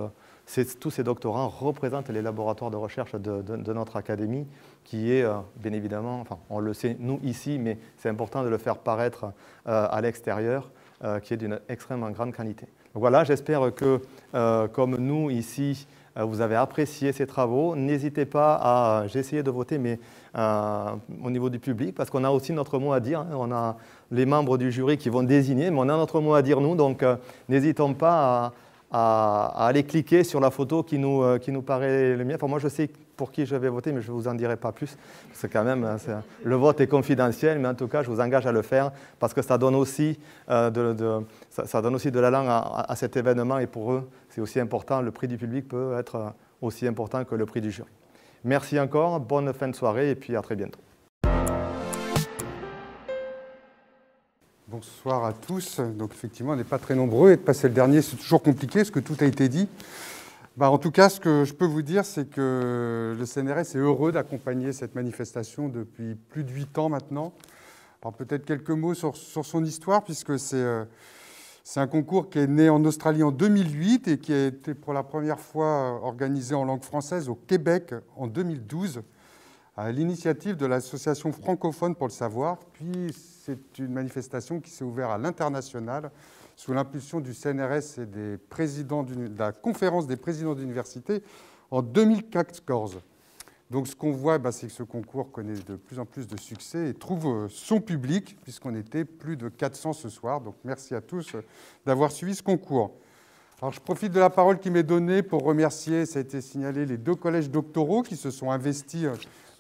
S21: tous ces doctorants représentent les laboratoires de recherche de notre académie, qui est bien évidemment, enfin on le sait nous ici, mais c'est important de le faire paraître à l'extérieur, qui est d'une extrêmement grande qualité. Donc voilà, j'espère que comme nous ici, vous avez apprécié ces travaux. N'hésitez pas à, j'ai essayé de voter, mais au niveau du public, parce qu'on a aussi notre mot à dire. On a les membres du jury qui vont désigner, mais on a notre mot à dire nous, donc n'hésitons pas à aller cliquer sur la photo qui nous paraît le mieux. Enfin, moi, je sais pour qui je vais voter, mais je ne vous en dirai pas plus. Parce que quand même, le vote est confidentiel, mais en tout cas, je vous engage à le faire parce que ça donne aussi, ça donne aussi de l'allant à cet événement. Et pour eux, c'est aussi important. Le prix du public peut être aussi important que le prix du jury. Merci encore, bonne fin de soirée et puis à très bientôt.
S1: Bonsoir à tous. Donc effectivement, on n'est pas très nombreux et de passer le dernier, c'est toujours compliqué parce que tout a été dit. En tout cas, ce que je peux vous dire, c'est que le CNRS est heureux d'accompagner cette manifestation depuis plus de 8 ans maintenant. Alors peut-être quelques mots sur son histoire, puisque c'est un concours qui est né en Australie en 2008 et qui a été pour la première fois organisé en langue française au Québec en 2012. À l'initiative de l'Association francophone pour le savoir, puis c'est une manifestation qui s'est ouverte à l'international sous l'impulsion du CNRS et de la conférence des présidents d'université en 2014. Donc ce qu'on voit, c'est que ce concours connaît de plus en plus de succès et trouve son public, puisqu'on était plus de 400 ce soir. Donc merci à tous d'avoir suivi ce concours. Alors, je profite de la parole qui m'est donnée pour remercier, ça a été signalé, les 2 collèges doctoraux qui se sont investis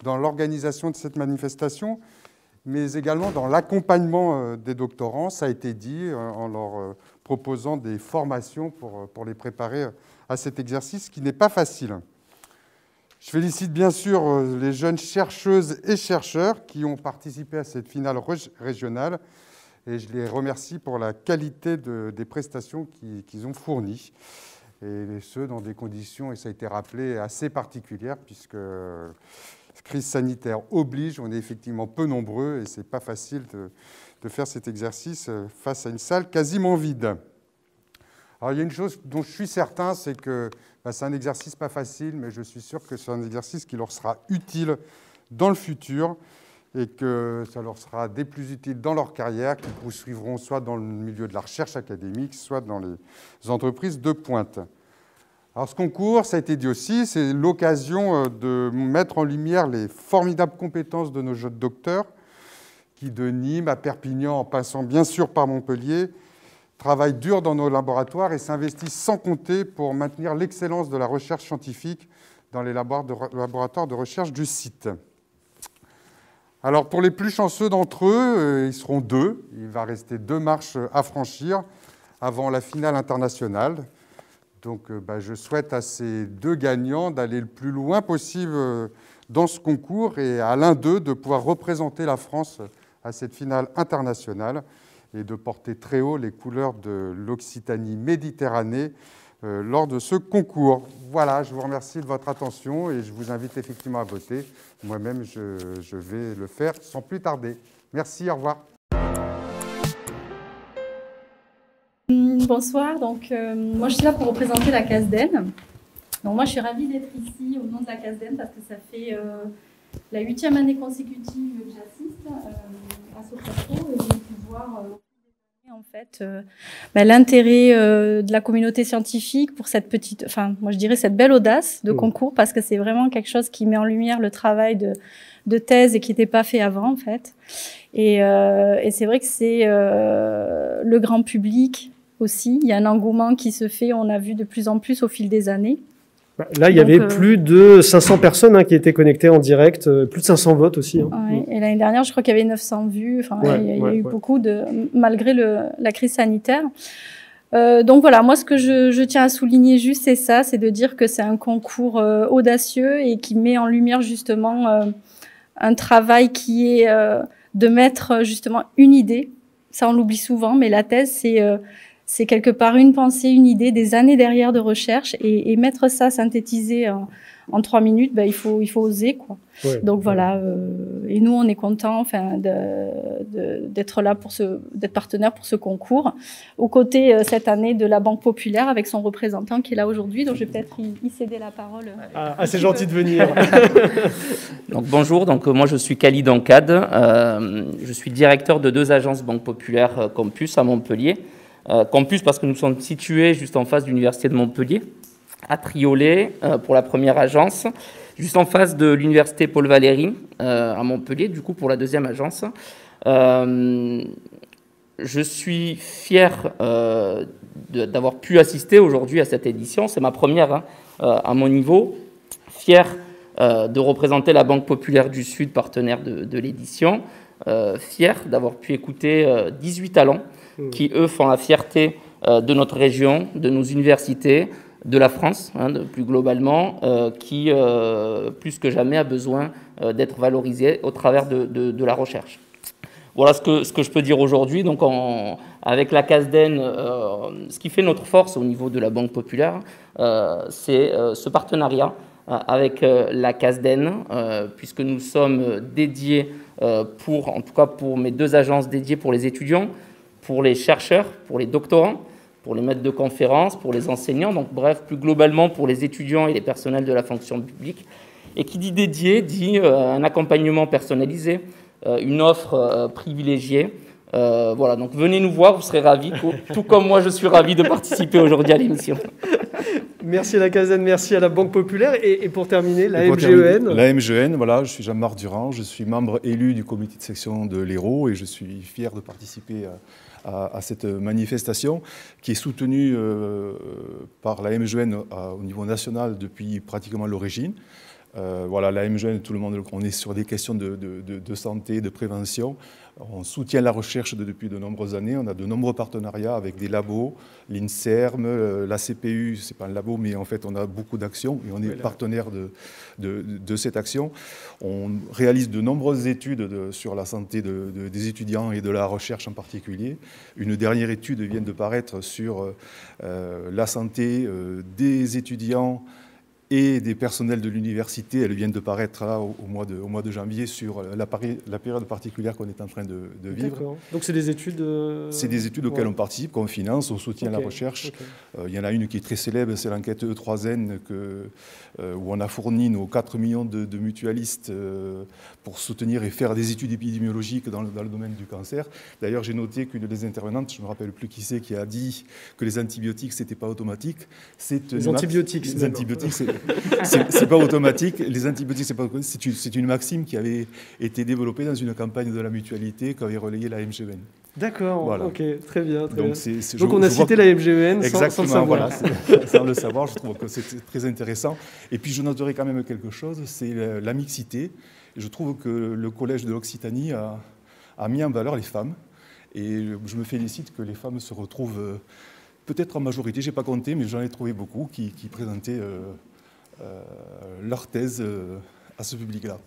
S1: dans l'organisation de cette manifestation, mais également dans l'accompagnement des doctorants, ça a été dit, en leur proposant des formations pour les préparer à cet exercice qui n'est pas facile. Je félicite bien sûr les jeunes chercheuses et chercheurs qui ont participé à cette finale régionale et je les remercie pour la qualité des prestations qu'ils ont fournies. Et ce, dans des conditions, et ça a été rappelé, assez particulières, puisque crise sanitaire oblige, on est effectivement peu nombreux et ce n'est pas facile de faire cet exercice face à une salle quasiment vide. Alors, il y a une chose dont je suis certain, c'est que c'est un exercice pas facile, mais je suis sûr que c'est un exercice qui leur sera utile dans le futur et que ça leur sera des plus utiles dans leur carrière, qu'ils poursuivront soit dans le milieu de la recherche académique, soit dans les entreprises de pointe. Alors, ce concours, ça a été dit aussi, c'est l'occasion de mettre en lumière les formidables compétences de nos jeunes docteurs qui, de Nîmes à Perpignan, en passant bien sûr par Montpellier, travaillent dur dans nos laboratoires et s'investissent sans compter pour maintenir l'excellence de la recherche scientifique dans les laboratoires de recherche du site. Alors, pour les plus chanceux d'entre eux, ils seront 2. Il va rester 2 marches à franchir avant la finale internationale. Donc, je souhaite à ces 2 gagnants d'aller le plus loin possible dans ce concours et à l'un d'eux de pouvoir représenter la France à cette finale internationale et de porter très haut les couleurs de l'Occitanie-Méditerranée lors de ce concours. Voilà, je vous remercie de votre attention et je vous invite effectivement à voter. Moi-même, je vais le faire sans plus tarder. Merci, au revoir.
S2: Bonsoir, donc moi je suis là pour représenter la CASDEN. Donc moi je suis ravie d'être ici au nom de la CASDEN parce que ça fait la 8e année consécutive que j'assiste à ce concours et j'ai pu voir en fait l'intérêt de la communauté scientifique pour cette petite, moi je dirais cette belle audace de concours parce que c'est vraiment quelque chose qui met en lumière le travail de thèse et qui n'était pas fait avant en fait. Et c'est vrai que c'est le grand public aussi. Il y a un engouement qui se fait, on a vu de plus en plus au fil des années.
S22: Là, il y avait plus de 500 personnes qui étaient connectées en direct, plus de 500 votes aussi.
S2: Ouais, et l'année dernière, je crois qu'il y avait 900 vues. Il y a eu beaucoup malgré la crise sanitaire. Donc voilà, moi ce que je tiens à souligner juste, c'est ça, c'est de dire que c'est un concours audacieux et qui met en lumière justement un travail qui est de mettre justement une idée. Ça, on l'oublie souvent, mais la thèse, c'est quelque part une pensée, une idée, des années derrière de recherche, et mettre ça synthétisé en 3 minutes, il faut oser, quoi. Ouais, donc voilà, et nous on est contents d'être là d'être partenaire pour ce concours, aux côtés cette année de la Banque Populaire avec son représentant qui est là aujourd'hui, donc je vais peut-être y céder la parole.
S22: C'est gentil de venir.
S23: Donc bonjour, moi je suis Khalid Ankad, je suis directeur de 2 agences Banque Populaire Campus à Montpellier. Campus parce que nous sommes situés juste en face de l'Université de Montpellier, à Triolet pour la première agence, juste en face de l'Université Paul Valéry à Montpellier, du coup pour la 2e agence. Je suis fier d'avoir pu assister aujourd'hui à cette édition, c'est ma première à mon niveau, fier de représenter la Banque Populaire du Sud, partenaire de l'édition, fier d'avoir pu écouter 18 talents qui, eux, font la fierté de notre région, de nos universités, de la France, plus globalement, qui, plus que jamais, a besoin d'être valorisé au travers de la recherche. Voilà ce que je peux dire aujourd'hui. Donc, avec la CASDEN, ce qui fait notre force au niveau de la Banque Populaire, c'est ce partenariat avec la CASDEN, puisque nous sommes dédiés, en tout cas pour mes 2 agences dédiées pour les étudiants, pour les chercheurs, pour les doctorants, pour les maîtres de conférences, pour les enseignants, donc bref, plus globalement pour les étudiants et les personnels de la fonction publique. Et qui dit dédié, dit un accompagnement personnalisé, une offre privilégiée. Voilà, donc venez nous voir, vous serez ravis, tout comme moi je suis ravi de participer aujourd'hui à l'émission.
S22: Merci à la CASDEN, merci à la Banque Populaire. Et pour terminer, la MGEN.
S4: La MGEN, voilà, je suis Jean-Marc Durand, je suis membre élu du comité de section de l'Hérault et je suis fier de participer à cette manifestation qui est soutenue par la MGEN au niveau national depuis pratiquement l'origine. Voilà, la MGEN, tout le monde, on est sur des questions de santé, de prévention. On soutient la recherche depuis de nombreuses années. On a de nombreux partenariats avec des labos, l'INSERM, la CPU, ce n'est pas un labo, mais en fait, on a beaucoup d'actions et on est partenaire de cette action. On réalise de nombreuses études sur la santé des étudiants et de la recherche en particulier. Une dernière étude vient de paraître sur la santé des étudiants et des personnels de l'université. Elles viennent de paraître là, au mois de janvier sur la période particulière qu'on est en train de vivre.
S22: Donc c'est des études...
S4: C'est des études auxquelles on participe, qu'on finance, on soutient la recherche. Il y en a une qui est très célèbre, c'est l'enquête E3N, où on a fourni nos 4 millions de mutualistes pour soutenir et faire des études épidémiologiques dans le domaine du cancer. D'ailleurs, j'ai noté qu'une des intervenantes, je ne me rappelle plus qui c'est, qui a dit que les antibiotiques, ce n'était pas automatique.
S22: Les antibiotiques,
S4: c'est pas automatique. Les antibiotiques, c'est pas automatique. C'est une maxime qui avait été développée dans une campagne de la mutualité qu'avait relayée la MGEN.
S22: D'accord,
S4: voilà.
S22: Ok, très bien.
S4: Donc
S22: on a cité la MGEN sans le savoir.
S4: Voilà, sans le savoir, je trouve que c'est très intéressant. Et puis je noterai quand même quelque chose, c'est la mixité. Je trouve que le Collège de l'Occitanie a mis en valeur les femmes. Et je me félicite que les femmes se retrouvent peut-être en majorité, je n'ai pas compté, mais j'en ai trouvé beaucoup qui présentaient leur thèse à ce public-là.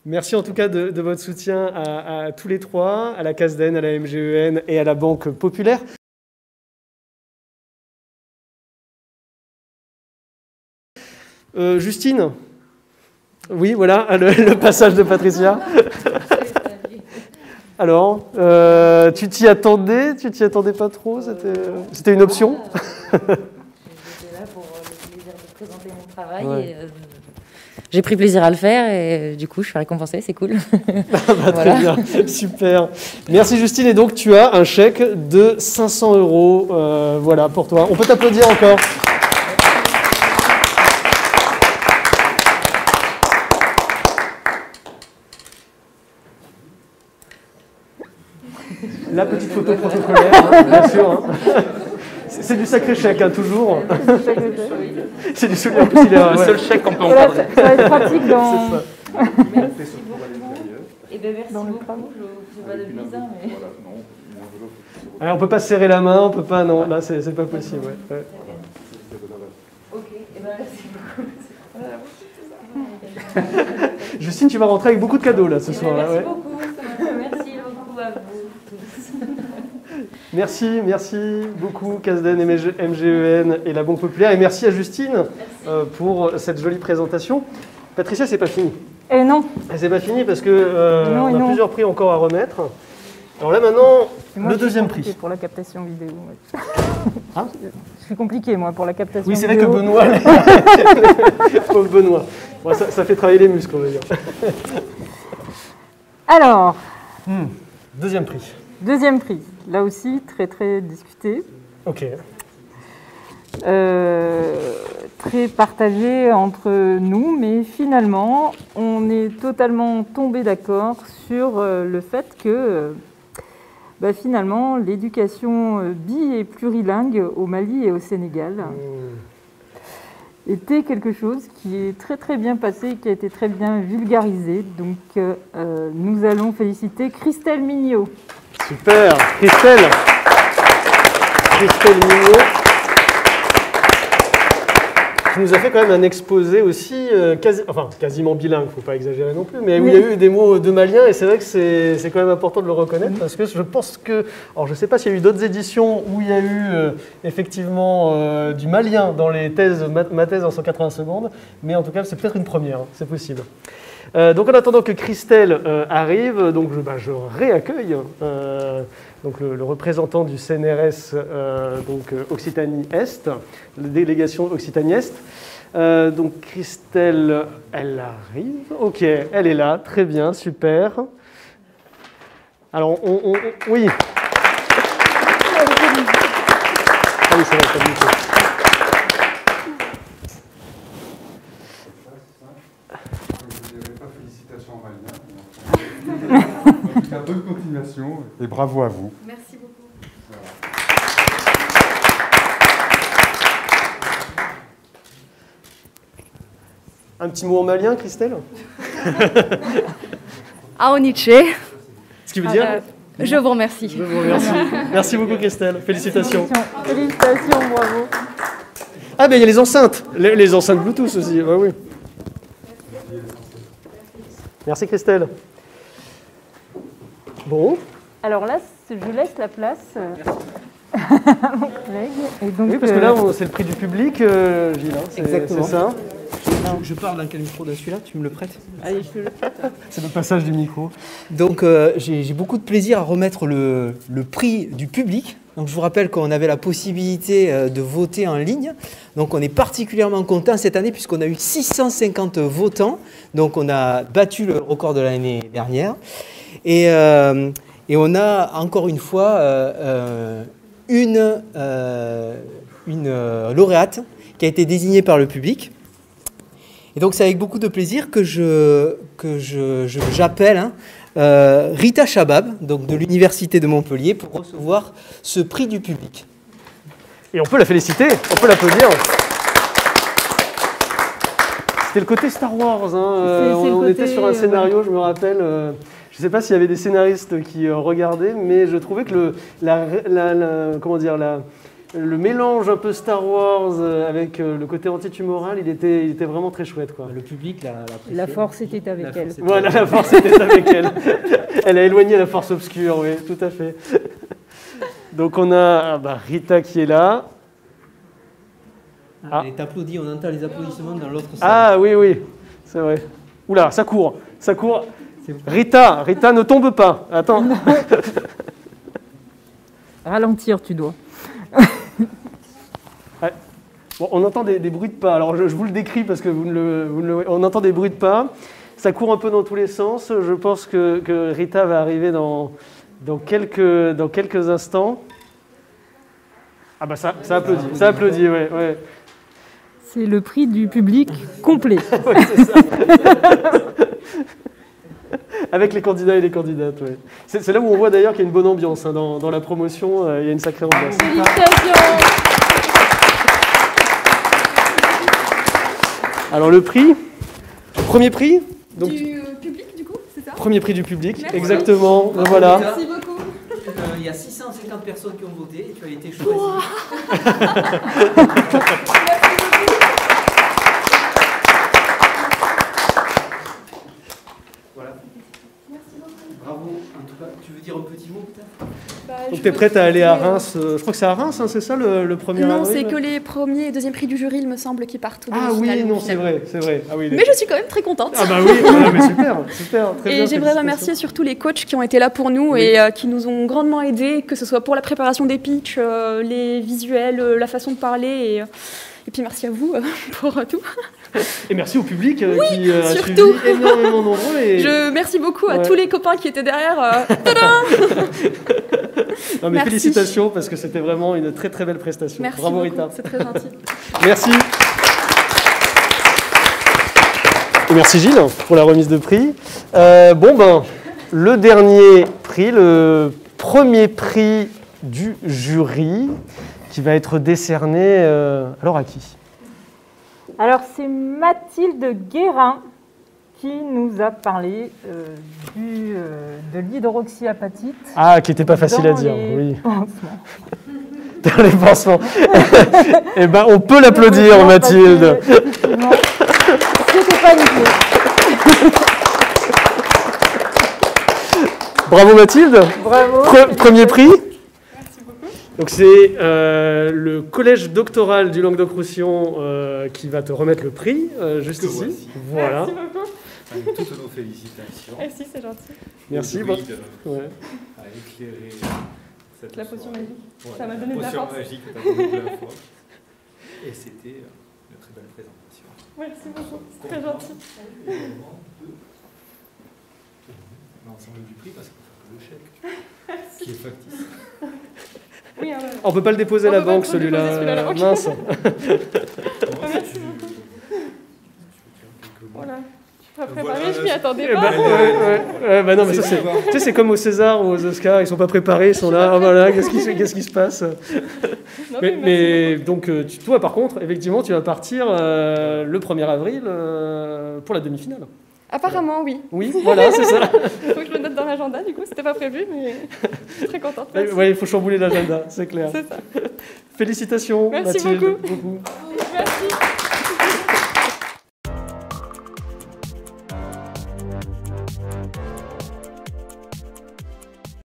S22: Merci en tout cas de votre soutien à tous les trois, à la CASDEN, à la MGEN et à la Banque Populaire. Justine ? Oui, voilà, le passage de Patricia. Alors, tu t'y attendais pas trop? C'était une option?
S10: J'étais là pour le plaisir de présenter mon travail. Ouais. Et, j'ai pris plaisir à le faire et du coup, je suis récompensée, c'est cool.
S22: Très bien, super. Merci Justine. Et donc, tu as un chèque de 500 €. Voilà, pour toi. On peut t'applaudir encore. La petite photo protocolaire, bien sûr. Hein. C'est du sacré chèque, hein, toujours. C'est du souvenir.
S23: Le seul chèque qu'on peut encadrer.
S16: Ça va être pratique dans...
S10: Merci beaucoup. Et bien merci beaucoup. Je vois de bizarre, mais...
S22: Alors, on ne peut pas se serrer la main, on peut pas... Non, là, c'est pas possible. Ouais.
S10: Ok, et bien merci beaucoup.
S22: Justine, tu vas rentrer avec beaucoup de cadeaux, là, ce soir.
S10: Merci beaucoup. Merci beaucoup à vous tous.
S22: Merci beaucoup CASDEN, MGEN et la Banque Populaire. Et merci à Justine pour cette jolie présentation. Patricia, c'est pas fini.
S16: Non.
S22: C'est pas fini parce que on a plusieurs prix encore à remettre. Alors là maintenant, le deuxième prix.
S16: Pour la captation vidéo.
S22: Hein,
S16: je suis compliqué moi pour la captation vidéo.
S22: Oui, c'est vrai que Benoît, pauvre Benoît. Bon, ça fait travailler les muscles, on va dire.
S16: Alors.
S22: Deuxième prix.
S16: Deuxième prix. Là aussi, très discuté.
S22: Ok.
S16: Très partagé entre nous, mais finalement, on est totalement tombé d'accord sur le fait que finalement, l'éducation bi et plurilingue au Mali et au Sénégal était quelque chose qui est très bien passé, qui a été très bien vulgarisé. Donc, nous allons féliciter Christelle Mignot.
S22: Super, Christelle Mignot. Tu nous as fait quand même un exposé aussi quasiment bilingue, il ne faut pas exagérer non plus, mais où il y a eu des mots de malien et c'est vrai que c'est quand même important de le reconnaître parce que je pense que, alors je ne sais pas s'il y a eu d'autres éditions où il y a eu effectivement du malien dans les thèses, ma thèse en 180 secondes, mais en tout cas c'est peut-être une première, hein, c'est possible. Donc en attendant que Christelle arrive, donc je réaccueille donc le représentant du CNRS donc Occitanie-Est, la délégation Occitanie-Est. Donc Christelle, elle arrive. Ok, elle est là, très bien, super. Alors oui. Ah oui, c'est vrai,
S1: cas, bonne continuation et bravo à vous.
S7: Merci beaucoup.
S22: Un petit mot en malien, Christelle?
S12: Aoniche.
S22: Ce qui veut dire
S12: je vous remercie.
S22: Je vous remercie. Merci beaucoup, Christelle. Félicitations.
S12: Félicitations, bravo.
S22: Ah, ben il y a les enceintes. Les enceintes Bluetooth aussi. Ah, oui. Merci, Christelle. Bon.
S3: Alors là, je laisse la place à mon collègue. Et donc,
S22: oui, parce que là, c'est le prix du public, Gilles.
S3: Exactement.
S22: C'est ça.
S5: Je parle dans quel micro de celui-là? Tu me le prêtes?
S3: Allez, je te le prête.
S22: C'est le passage du micro.
S5: Donc j'ai beaucoup de plaisir à remettre le prix du public. Donc je vous rappelle qu'on avait la possibilité de voter en ligne. Donc on est particulièrement content cette année puisqu'on a eu 650 votants. Donc on a battu le record de l'année dernière. Et on a encore une fois une lauréate qui a été désignée par le public. Et donc c'est avec beaucoup de plaisir que j'appelle Rita Chabab, donc de l'Université de Montpellier, pour recevoir ce prix du public.
S22: Et on peut la féliciter, on peut l'applaudir. C'était le côté Star Wars. Hein. On était sur un scénario, je me rappelle. Je ne sais pas s'il y avait des scénaristes qui regardaient, mais je trouvais que le mélange un peu Star Wars avec le côté antitumoral, il était vraiment très chouette, quoi.
S5: Le public l'a apprécié.
S3: La force était avec elle.
S22: Voilà, la force était avec elle. Elle a éloigné la force obscure, oui, tout à fait. Donc on a Rita qui est là.
S5: Elle est applaudie, on entend les applaudissements dans l'autre salle.
S22: Ah oui, oui, c'est vrai. Oula, ça court, ça court. Rita, ne tombe pas. Attends.
S3: Ralentir, tu dois.
S22: Bon, on entend des bruits de pas. Alors je vous le décris parce que on entend des bruits de pas. Ça court un peu dans tous les sens. Je pense que Rita va arriver dans quelques instants. Ah bah ça applaudit, ouais.
S3: C'est le prix du public complet.
S22: Ouais, c'est ça. Avec les candidats et les candidates, ouais. C'est là où on voit d'ailleurs qu'il y a une bonne ambiance. Hein, dans la promotion, il y a une sacrée ambiance.
S3: Félicitations.
S22: Alors le prix, premier prix
S7: Donc, du public, du coup, c'est ça?
S22: Premier prix du public,
S7: merci.
S22: exactement. Voilà.
S7: Merci beaucoup.
S5: Il y a 650 personnes qui ont voté et tu as été choisi. Voilà. Bravo. En tout cas, tu veux dire un petit mot peut-être?
S22: Donc tu es prête à aller à Reims, je crois que c'est à Reims, hein, c'est ça le premier
S7: Non,
S22: avril?
S7: c'est que les premiers et deuxième prix du jury, il me semble, qui partent au
S22: Ah oui, non, c'est vrai. Ah, oui,
S7: mais je suis quand même très contente.
S22: Ah bah oui, voilà, mais super, très bien.
S7: Et j'aimerais remercier surtout les coachs qui ont été là pour nous et qui nous ont grandement aidés, que ce soit pour la préparation des pitchs, les visuels, la façon de parler et puis merci à vous pour tout.
S22: Et merci au public
S7: qui
S22: a
S7: surtout.
S22: suivi énormément nombreux.
S7: Je merci beaucoup à tous les copains qui étaient derrière.
S22: Non, mais
S7: merci.
S22: Félicitations parce que c'était vraiment une très très belle prestation.
S7: Merci
S22: Bravo
S7: beaucoup,
S22: Rita.
S7: c'est très gentil.
S22: Merci. Et merci Gilles pour la remise de prix. Le dernier prix, le premier prix du jury qui va être décerné alors à qui?
S3: Alors c'est Mathilde Guérin qui nous a parlé de l'hydroxyapatite.
S22: Ah, qui n'était pas facile à dire, oui.
S3: Pansements.
S22: Dans les pansements. Eh bien, on peut l'applaudir, Mathilde.
S3: Effectivement, c'était pas nickel.
S22: Bravo Mathilde.
S3: Bravo.
S22: Premier prix. Donc c'est le collège doctoral du Languedoc-Roussillon qui va te remettre le prix, juste ici.
S6: Voici.
S22: Voilà.
S6: Merci beaucoup. Toutes nos félicitations.
S7: Merci, c'est gentil.
S22: Merci.
S6: À éclairer cette
S7: la potion magique.
S6: Voilà,
S7: Ça m'a donné de la force.
S6: potion magique t'a donné de la force. Et c'était une très belle présentation.
S7: Merci beaucoup, c'est très gentil.
S6: L'ensemble du prix parce qu'on fait le chèque qui est factice.
S7: Oui,
S22: on ne peut pas le déposer à la banque, celui-là. Mince.
S7: Merci beaucoup. Voilà.
S14: préparé, je m'y attendais
S22: Eh
S14: pas.
S22: ben, bah non, mais ça, tu sais, c'est comme aux César ou aux Oscars, ils sont pas préparés, ils sont là, oh, voilà, qu'est-ce qui se passe? Mais donc, toi, par contre, effectivement, tu vas partir le 1er avril pour la demi-finale.
S14: Apparemment, oui.
S22: Oui, voilà, c'est ça.
S14: Il faut que je le note dans l'agenda, du coup, c'était pas prévu, mais je suis très contente.
S22: Oui, il faut chambouler l'agenda, c'est clair.
S14: C'est ça.
S22: Félicitations,
S14: Merci
S22: Mathilde.
S14: beaucoup. Merci.